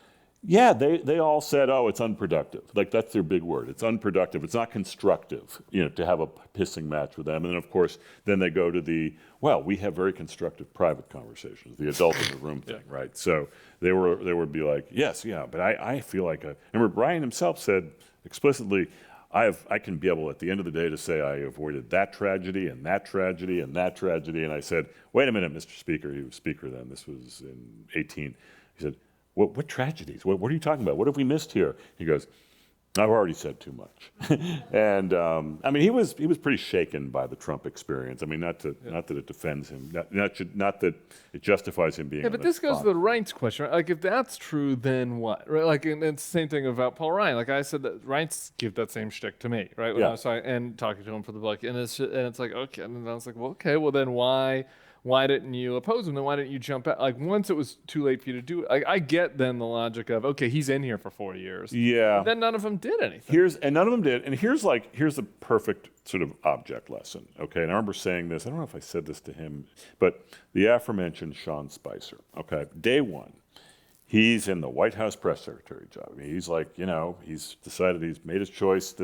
yeah, they all said, oh, it's unproductive. Like, that's their big word. It's unproductive. It's not constructive, to have a pissing match with them. And then, of course, then they go to we have very constructive private conversations, the adult in the room thing, right? So they would be like, yes, yeah, but I feel like remember Brian himself said explicitly, I can be able at the end of the day to say I avoided that tragedy and that tragedy and that tragedy. And I said, wait a minute, Mr. Speaker. He was Speaker then. This was in 18. He said, what tragedies? What are you talking about? What have we missed here? He goes, I've already said too much. And he was pretty shaken by the Trump experience. I mean, not that it defends him, not that it justifies him being. Yeah, but this goes to the Reince question. Right? Like, if that's true, then what? Right? Like, and it's the same thing about Paul Ryan. Like I said, that Reince gave that same shtick to me, right? When I was talking to him for the book, and it's like, okay, and I was like, well, okay, well then why didn't you oppose him? Then why didn't you jump out? Like, once it was too late for you to do it, I get then the logic of, okay, he's in here for 4 years. Yeah. But then none of them did anything. None of them did. And here's the perfect sort of object lesson. Okay. And I remember saying this, I don't know if I said this to him, but the aforementioned Sean Spicer. Okay. Day one, he's in the White House press secretary job. I mean, he's like, he's decided he's made his choice.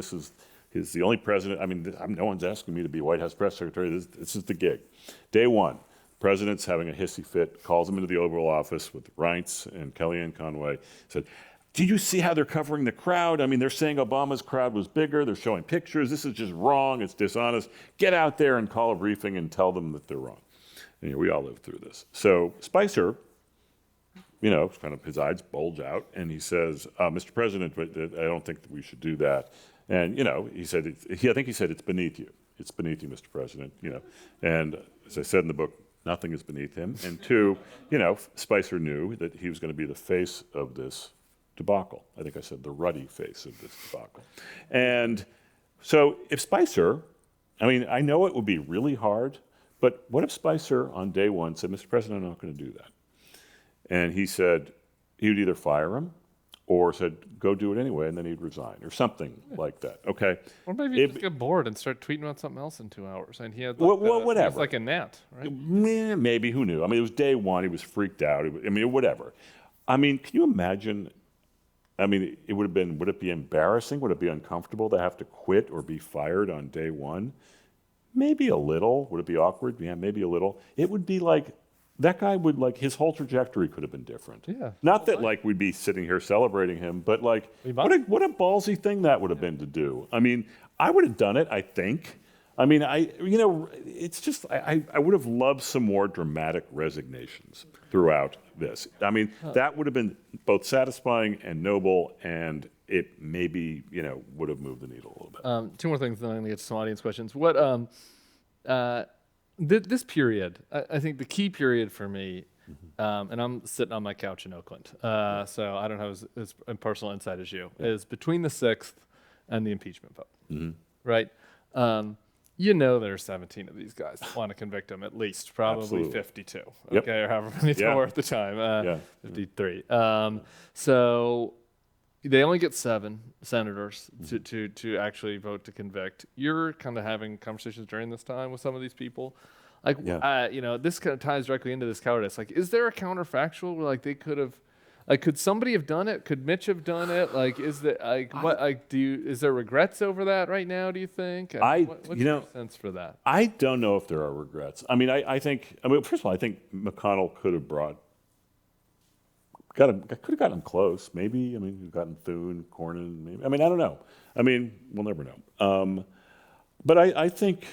He's the only president. I mean, no one's asking me to be White House press secretary. This is the gig. Day one. President's having a hissy fit, calls him into the Oval Office with Reince and Kellyanne Conway, said, did you see how they're covering the crowd? I mean, they're saying Obama's crowd was bigger. They're showing pictures. This is just wrong. It's dishonest. Get out there and call a briefing and tell them that they're wrong. And, we all lived through this. So Spicer, kind of his eyes bulge out, and he says, Mr. President, but I don't think that we should do that. And, he said, I think he said, it's beneath you. It's beneath you, Mr. President, And as I said in the book, nothing is beneath him. And two, Spicer knew that he was going to be the face of this debacle. I think I said the ruddy face of this debacle. And so if Spicer, I know it would be really hard, but what if Spicer on day one said, Mr. President, I'm not going to do that? And he said he would either fire him or said, go do it anyway, and then he'd resign, or something like that, okay? Or maybe he'd just get bored and start tweeting about something else in 2 hours. And he had whatever. He was like a gnat, right? Maybe, who knew? It was day one, he was freaked out. Whatever. Can you imagine, would it be embarrassing? Would it be uncomfortable to have to quit or be fired on day one? Maybe a little. Would it be awkward? Yeah, maybe a little. It would be like, that guy would, his whole trajectory could have been different. Yeah. Not that, we'd be sitting here celebrating him, but, what a ballsy thing that would have been to do. I would have done it, I think. It's just, I would have loved some more dramatic resignations throughout this. That would have been both satisfying and noble, and it maybe, would have moved the needle a little bit. Two more things, then I'm going to get to some audience questions. What, this period, I think the key period for me, and I'm sitting on my couch in Oakland, so I don't have as personal insight as you, is between the 6th and the impeachment vote, right? There are 17 of these guys that want to convict him, at least, probably Absolutely. 52, Yep. okay, or however many there were at the time, 53. So they only get 7 senators to actually vote to convict. You're kind of having conversations during this time with some of these people. This kind of ties directly into this cowardice. Is there a counterfactual where they could have, could somebody have done it? Could Mitch have done it? Is there regrets over that right now, do you think? What's your sense for that? I don't know if there are regrets. I think, first of all, I think McConnell could have could have gotten him close, maybe. We've gotten Thune, Cornyn, maybe. I don't know. We'll never know. But I think,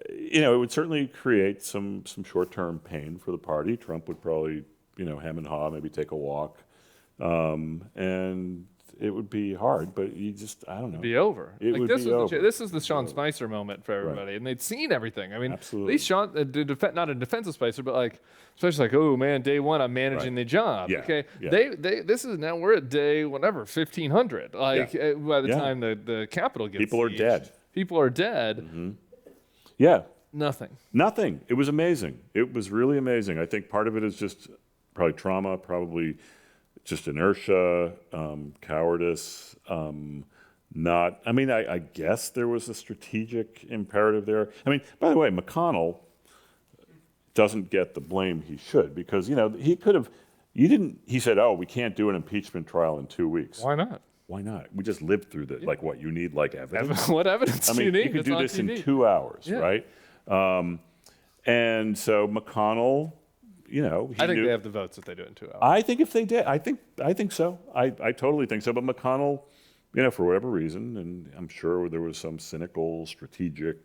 it would certainly create some short-term pain for the party. Trump would probably, hem and haw, maybe take a walk. And it would be hard, but I don't know. It'd be over. It would be over. This is the Sean Spicer moment for everybody, and they'd seen everything. Absolutely. At least Sean, not a defense of Spicer, but especially oh man, day one, I'm managing the job. Yeah. Okay, Yeah. this is now we're at day 1500. By the time the Capitol gets People are sieged, dead. People are dead. Mm-hmm. Yeah. Nothing. It was amazing. It was really amazing. I think part of it is just probably trauma, probably just inertia, cowardice, not. I mean, I guess there was a strategic imperative there. I mean, by the way, McConnell doesn't get the blame he should, because he could have. You didn't. He said, "Oh, we can't do an impeachment trial in 2 weeks." Why not? Why not? We just lived through that. Like, what you need, like evidence. What evidence I do mean, you need? you could It's do on this in TV. 2 hours, Yeah. right? And so McConnell, I think knew, they have the votes if they do it in 2 hours. I think if they did, I think so. I totally think so. But McConnell, for whatever reason, and I'm sure there was some cynical, strategic,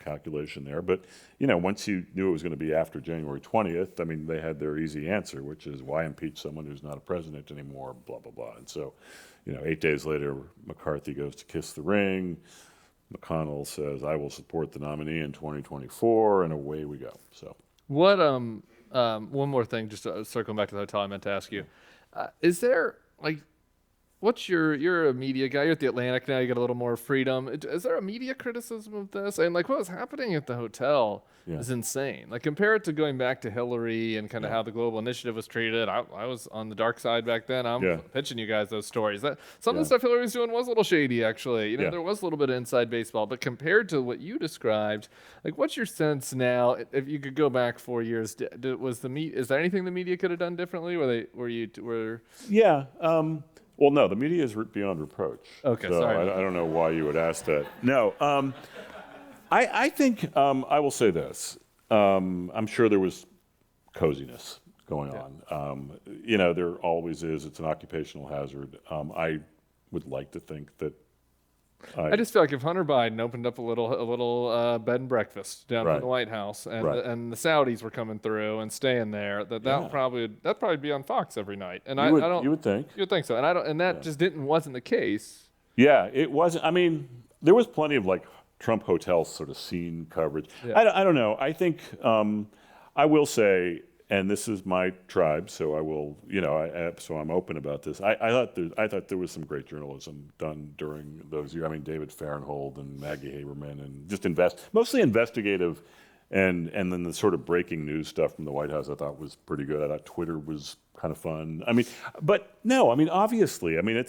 calculation there. But once you knew it was going to be after January 20th, I mean, they had their easy answer, which is why impeach someone who's not a president anymore, blah blah blah. And so, 8 days later, McCarthy goes to kiss the ring. McConnell says, "I will support the nominee in 2024," and away we go. So. What one more thing, just circling back to the hotel, I meant to ask you, is there what's you're a media guy, you're at the Atlantic now, you got a little more freedom. Is there a media criticism of this? And what was happening at the hotel is insane. Compare it to going back to Hillary and kind of how the Global Initiative was treated. I was on the dark side back then. I'm pitching you guys those stories. That some of the stuff Hillary was doing was a little shady, actually. There was a little bit of inside baseball, but compared to what you described, what's your sense now? If you could go back 4 years, is there anything the media could have done differently? Yeah. Well, no, the media is beyond reproach. Okay, so sorry. I don't know why you would ask that. No, I think I will say this. I'm sure there was coziness going on. There always is. It's an occupational hazard. I would like to think that. I just feel like if Hunter Biden opened up a little bed and breakfast down in the White House, and the Saudis were coming through and staying there, that'd probably be on Fox every night. And I don't. You would think. You would think so, and I don't. And that just wasn't the case. Yeah, it wasn't. I mean, there was plenty of Trump hotel sort of scene coverage. Yeah. I don't know. I think I will say, and this is my tribe, so I will, so I'm open about this. I thought there was some great journalism done during those years. I mean, David Fahrenthold and Maggie Haberman, and just mostly investigative, and then the sort of breaking news stuff from the White House I thought was pretty good. I thought Twitter was kind of fun. I mean, but no, I mean, obviously, I mean,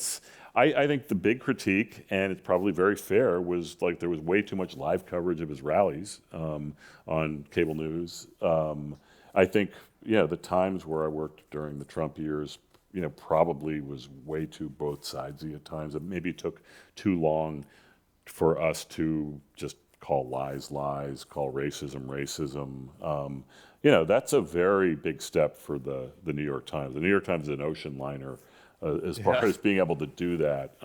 I think the big critique, and it's probably very fair, was there was way too much live coverage of his rallies on cable news. I think, the times where I worked during the Trump years, probably was way too both sidesy at times. It maybe took too long for us to just call lies lies, call racism racism. That's a very big step for the New York Times. The New York Times is an ocean liner as far as being able to do that.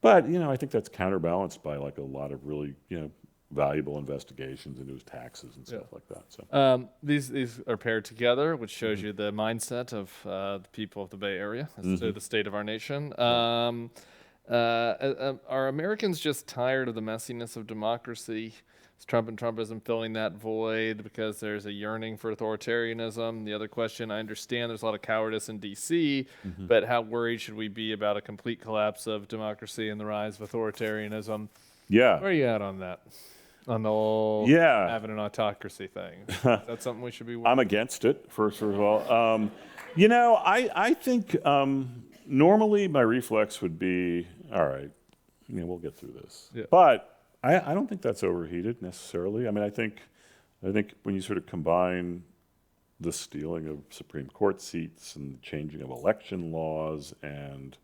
But I think that's counterbalanced by a lot of really valuable investigations into his taxes and stuff like that. So These are paired together, which shows you the mindset of the people of the Bay Area, the state of our nation. Are Americans just tired of the messiness of democracy? Is Trump and Trumpism filling that void because there's a yearning for authoritarianism? The other question, I understand there's a lot of cowardice in D.C., but how worried should we be about a complete collapse of democracy and the rise of authoritarianism? yeah. Where are you at on that? On the whole having an autocracy thing. Is that something we should be worried I'm against it, first of all. I think normally my reflex would be, all right, we'll get through this. Yeah. But I don't think that's overheated necessarily. I mean, I think when you sort of combine the stealing of Supreme Court seats and the changing of election laws and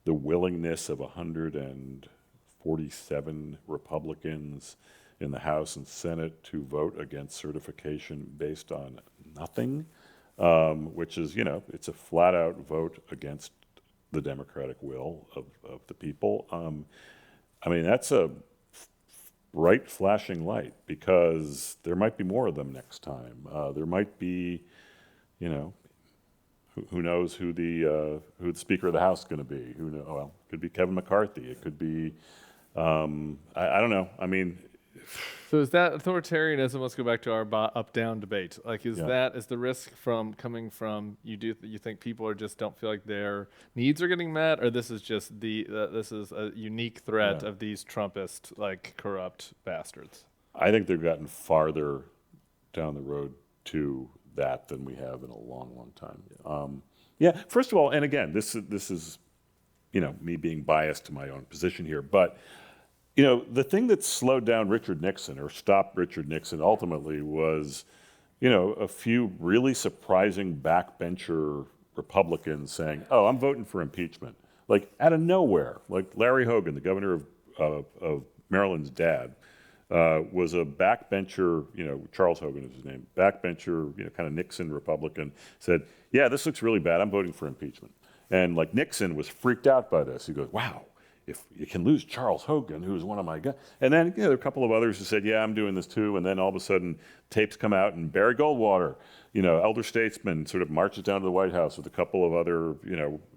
the willingness of 147 Republicans in the House and Senate to vote against certification based on nothing, which is, it's a flat out vote against the democratic will of the people. I mean, that's a bright flashing light, because there might be more of them next time. There might be, who knows who the Speaker of the House is going to be? Who know? Well, it could be Kevin McCarthy. It could be, I don't know. I mean. So is that authoritarianism? Let's go back to our up-down debate. Is the risk coming from you think people don't feel like their needs are getting met, or this is just this is a unique threat of these Trumpist corrupt bastards? I think they've gotten farther down the road to that than we have in a long, long time. First of all, and again, this is me being biased to my own position here, but the thing that slowed down Richard Nixon or stopped Richard Nixon ultimately was, a few really surprising backbencher Republicans saying, "Oh, I'm voting for impeachment," like out of nowhere. Like Larry Hogan, the governor of Maryland's dad, was a backbencher. Charles Hogan is his name. Backbencher, kind of Nixon Republican, said, "Yeah, this looks really bad. I'm voting for impeachment." And like Nixon was freaked out by this. He goes, "Wow. If you can lose Charles Hogan, who's one of my guys." And then there were a couple of others who said, "Yeah, I'm doing this too." And then all of a sudden, tapes come out, and Barry Goldwater, elder statesman, sort of marches down to the White House with a couple of other,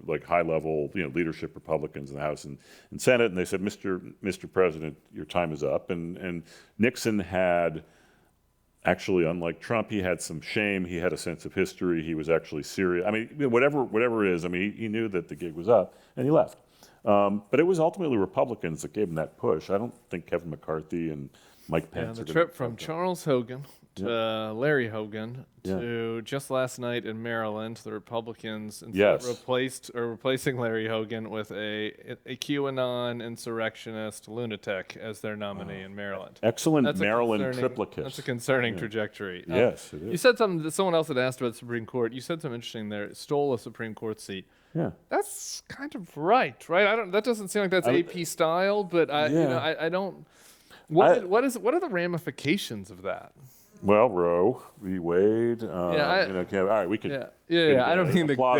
like high-level, leadership Republicans in the House and Senate, and they said, "Mr. President, your time is up." And Nixon had, actually, unlike Trump, he had some shame. He had a sense of history. He was actually serious. I mean, whatever it is. I mean, he knew that the gig was up, and he left. But it was ultimately Republicans that gave him that push. I don't think Kevin McCarthy and Mike Pence. The trip from Charles Hogan to Larry Hogan to just last night in Maryland, the Republicans replacing Larry Hogan with a QAnon insurrectionist lunatic as their nominee in Maryland. Excellent Maryland triplicate. That's a concerning trajectory. Yes, it is. You said something that someone else had asked about the Supreme Court. You said something interesting there. It stole a Supreme Court seat. Yeah, that's kind of right? That doesn't seem like that's AP style, but I don't. What are the ramifications of that? Well, Roe v. Wade. All right, we could. I don't mean the court.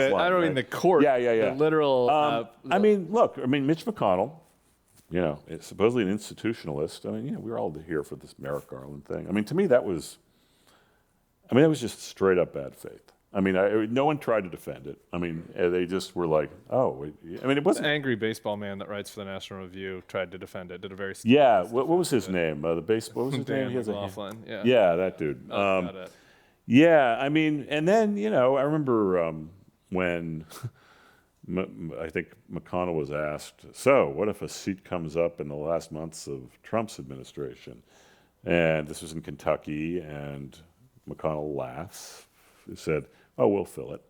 The literal. Mitch McConnell. Is supposedly an institutionalist. We were all here for this Merrick Garland thing. To me, that was just straight up bad faith. No one tried to defend it. They just were like, "Oh." It wasn't. The angry baseball man that writes for the National Review tried to defend it. Did a very What was his name? What was his name? McLaughlin. That dude. And then I remember when I think McConnell was asked, "So, what if a seat comes up in the last months of Trump's administration?" And this was in Kentucky, and McConnell laughs. He said, "Oh, we'll fill it."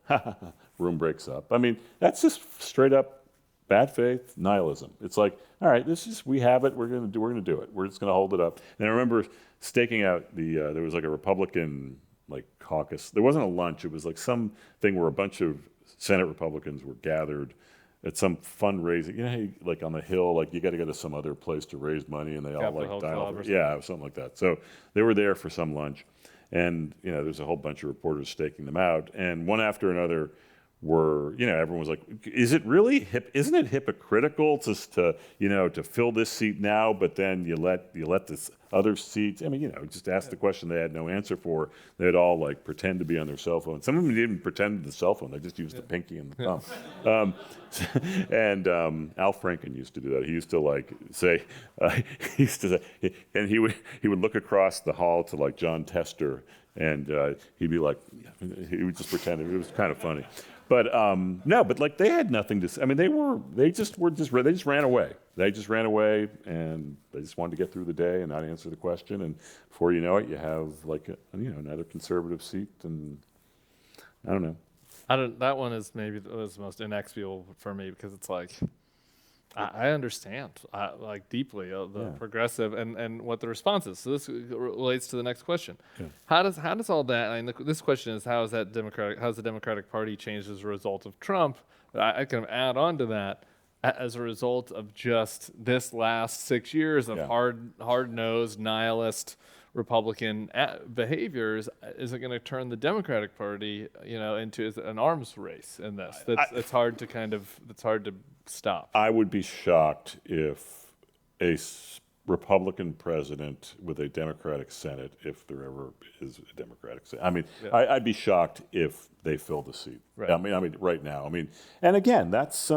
Room breaks up. That's just straight up bad faith nihilism. It's like, all right, we have it. We're gonna do it. We're just gonna hold it up. And I remember staking out there was like a Republican caucus. There wasn't a lunch. It was like some thing where a bunch of Senate Republicans were gathered at some fundraising. Like on the Hill, you got to go to some other place to raise money, and they all dial. Yeah, something like that. So they were there for some lunch. And, there's a whole bunch of reporters staking them out. And one after another were, everyone was like, isn't it hypocritical to fill this seat now, but then you let this other seat, just ask the question they had no answer for. They'd all pretend to be on their cell phone. Some of them didn't pretend to the cell phone. They just used the pinky and the thumb. And Al Franken used to do that. He used to say, and he would look across the hall to John Tester, and he'd be like, he would just pretend. It was kind of funny. But they had nothing to say. They just ran away. They just ran away, and they just wanted to get through the day and not answer the question. And before you know it, you have another conservative seat, and I don't know. That one is maybe the most inexcusable for me because it's I understand deeply the progressive and what the response is. So this relates to the next question. Yeah. How does all that? This question is how's the Democratic Party changed as a result of Trump? But I kind of add on to that as a result of just this last 6 years of hard-nosed nihilist Republican behaviors. Is it going to turn the Democratic Party into an arms race in this? It's hard to stop. I would be shocked if a Republican president with a Democratic Senate, if there ever is a Democratic Senate. I'd be shocked if they fill the seat. Right. Right now. And again, that's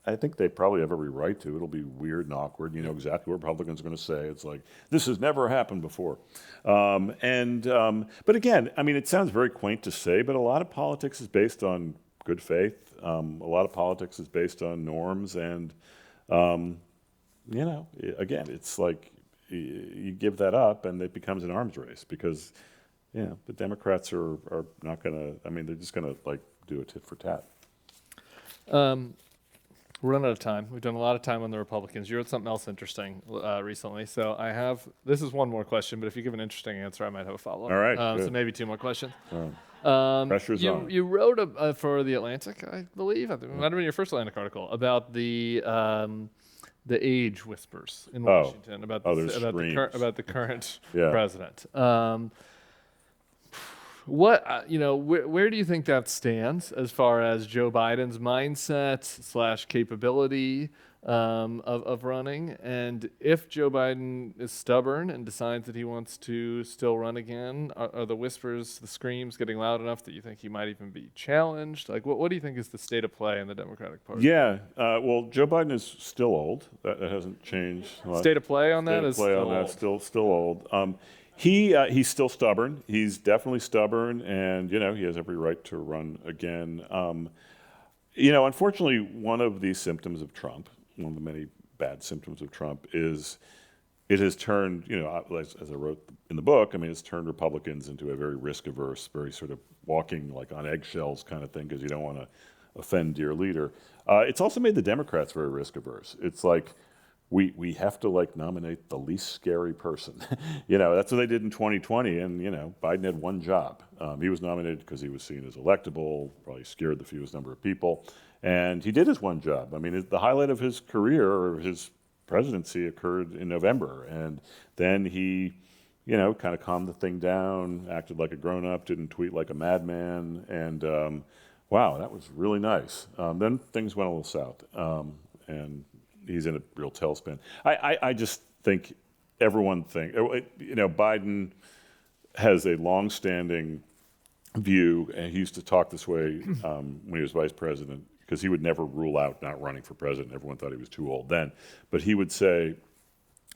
I think they probably have every right to. It'll be weird and awkward. You know exactly what Republicans are going to say. It's like, this has never happened before. But again, it sounds very quaint to say, but a lot of politics is based on good faith. A lot of politics is based on norms. And, again, it's like you give that up and it becomes an arms race because, the Democrats are not going to, they're just going to do a tit for tat. We're running out of time. We've done a lot of time on the Republicans. You wrote something else interesting recently. So this is one more question, but if you give an interesting answer, I might have a follow-up. All right, So good. maybe two more questions. Pressure's on. You wrote for The Atlantic, I believe. I think it might have been your first Atlantic article about the age whispers in Washington about there's about the current Yeah. president. Where do you think that stands as far as Joe Biden's mindset / capability of running? And if Joe Biden is stubborn and decides that he wants to still run again, are the whispers, the screams getting loud enough that you think he might even be challenged? Like, what do you think is the state of play in the Democratic Party? Yeah, well, Joe Biden is still old. That hasn't changed. State of play on that State of is play still on that, old. still old. He's still stubborn. He's definitely stubborn, and he has every right to run again. Unfortunately, one of the symptoms of Trump, one of the many bad symptoms of Trump, is it has turned, as I wrote in the book, it's turned Republicans into a very risk-averse, very sort of walking like on eggshells kind of thing because you don't want to offend your leader. It's also made the Democrats very risk-averse. It's like we have to nominate the least scary person. That's what they did in 2020, and Biden had one job. He was nominated because he was seen as electable, probably scared the fewest number of people, and he did his one job. The highlight of his career or his presidency occurred in November, and then he, kind of calmed the thing down, acted like a grown-up, didn't tweet like a madman, and wow, that was really nice. Then things went a little south, and he's in a real tailspin. I just think everyone Biden has a long-standing view, and he used to talk this way when he was vice president, because he would never rule out not running for president. Everyone thought he was too old then. But he would say,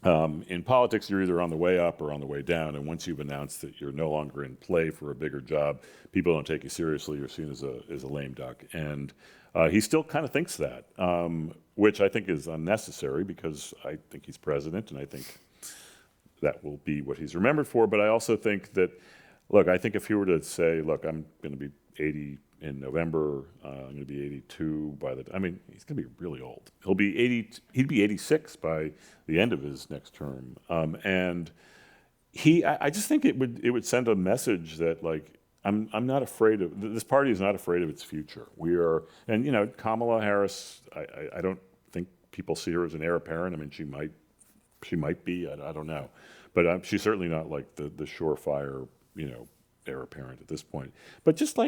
in politics, you're either on the way up or on the way down, and once you've announced that you're no longer in play for a bigger job, people don't take you seriously. You're seen as a lame duck. And he still kind of thinks that, which I think is unnecessary because I think he's president, and I think that will be what he's remembered for. But I also think that, I think if he were to say, I'm going to be 80 in November, I'm going to be 82 he's going to be really old. He'd be 86 by the end of his next term. And I just think it would send a message that I'm not afraid of, this party is not afraid of its future. We are, and Kamala Harris, I don't think people see her as an heir apparent. She might be, I don't know. But she's certainly not like the surefire, heir apparent at this point. But just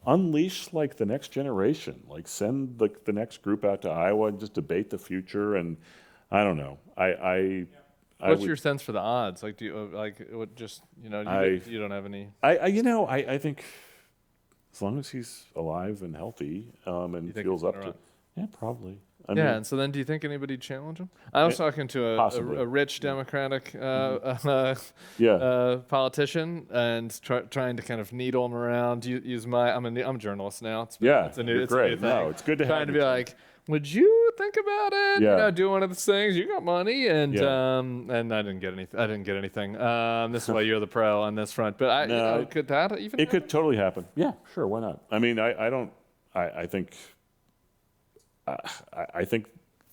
unleash the next generation, send the next group out to Iowa and just debate the future. And I don't know. What's your sense for the odds? Do you you don't have any? I think as long as he's alive and healthy and feels up to, probably. And so then do you think anybody challenge him? I was talking to a rich Democratic politician and trying to kind of needle him around. I'm a journalist now. It's a new great. thing. No, it's good to have trying to be like, would you think about it? Do one of those things. You got money, and I didn't get anything. I didn't get anything. This is why you're the pro on this front. But could that even? It could totally happen. Yeah, sure. Why not? I think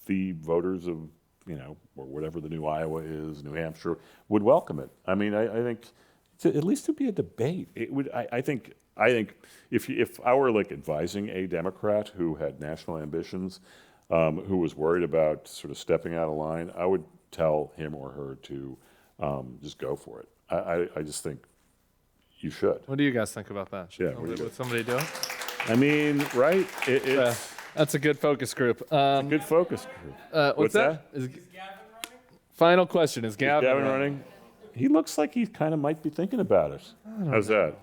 the voters of, or whatever the new Iowa is, New Hampshire, would welcome it. I think at least it'd be a debate. It would. I think if I were advising a Democrat who had national ambitions, who was worried about sort of stepping out of line, I would tell him or her to just go for it. I just think you should. What do you guys think about that? Would somebody do it? Right? That's a good focus group. A good focus group. What's that? Is Gavin running? Final question: Is Gavin running? He looks like he kind of might be thinking about it. How's that?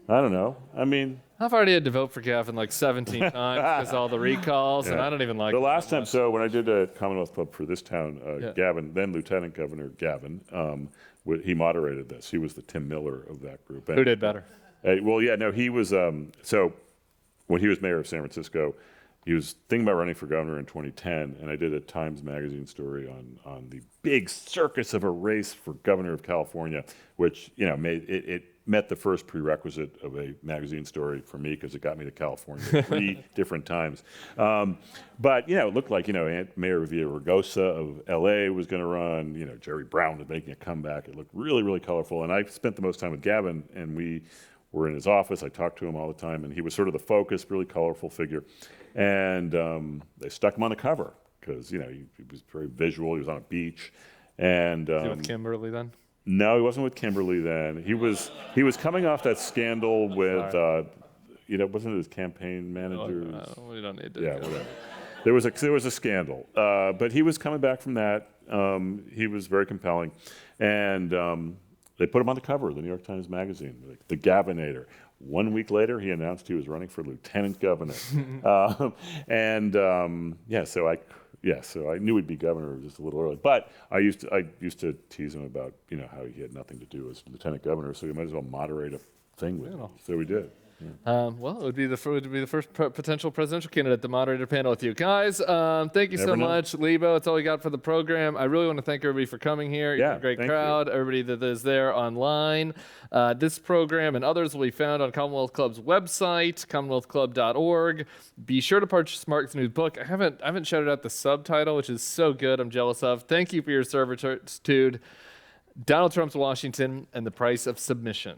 I don't know. I've already had to vote for Gavin 17 times because all the recalls, and I don't even like the last time. So when I did a Commonwealth Club for this town, Gavin, then Lieutenant Governor Gavin, he moderated this. He was the Tim Miller of that group. Who did better? He was. So when he was mayor of San Francisco, he was thinking about running for governor in 2010, and I did a Times Magazine story on the big circus of a race for governor of California, which it met the first prerequisite of a magazine story for me because it got me to California 3 different times. But it looked like Mayor Villaraigosa of L.A. was going to run. Jerry Brown was making a comeback. It looked really, really colorful, and I spent the most time with Gavin, and we were in his office. I talked to him all the time, and he was sort of the focus, really colorful figure. And they stuck him on the cover because he was very visual. He was on a beach, and with Kimberly then? No, he wasn't with Kimberly then. He was coming off that scandal with wasn't it his campaign manager? We don't need to. Yeah, whatever. There was a scandal, but he was coming back from that. He was very compelling, and they put him on the cover of the New York Times Magazine, like the Gavinator. 1 week later, he announced he was running for lieutenant governor, so I knew he'd be governor just a little early. But I used to tease him about how he had nothing to do as lieutenant governor, so he might as well moderate a thing with me. So we did. Well, it would be the first potential presidential candidate to moderate a panel with you guys. Thank you so much, Lebo. That's all we got for the program. I really want to thank everybody for coming here. You're a great crowd. Everybody that is there online. This program and others will be found on Commonwealth Club's website, commonwealthclub.org. Be sure to purchase Mark's new book. I haven't shouted out the subtitle, which is so good. I'm jealous of. Thank you for your servitude. Donald Trump's Washington and the Price of Submission.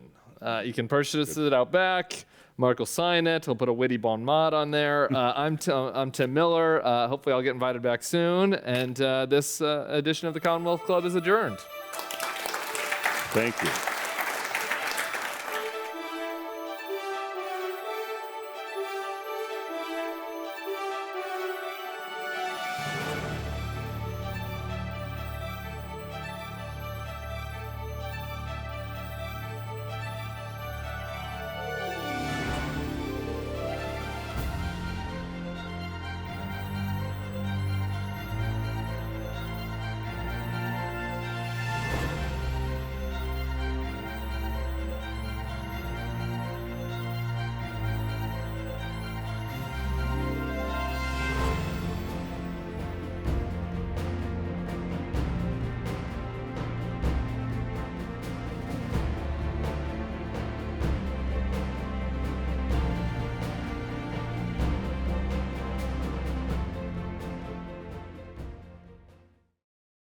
You can purchase it out back. Mark will sign it. He'll put a witty bon mot on there. I'm Tim Miller. Hopefully I'll get invited back soon. And this edition of the Commonwealth Club is adjourned. Thank you.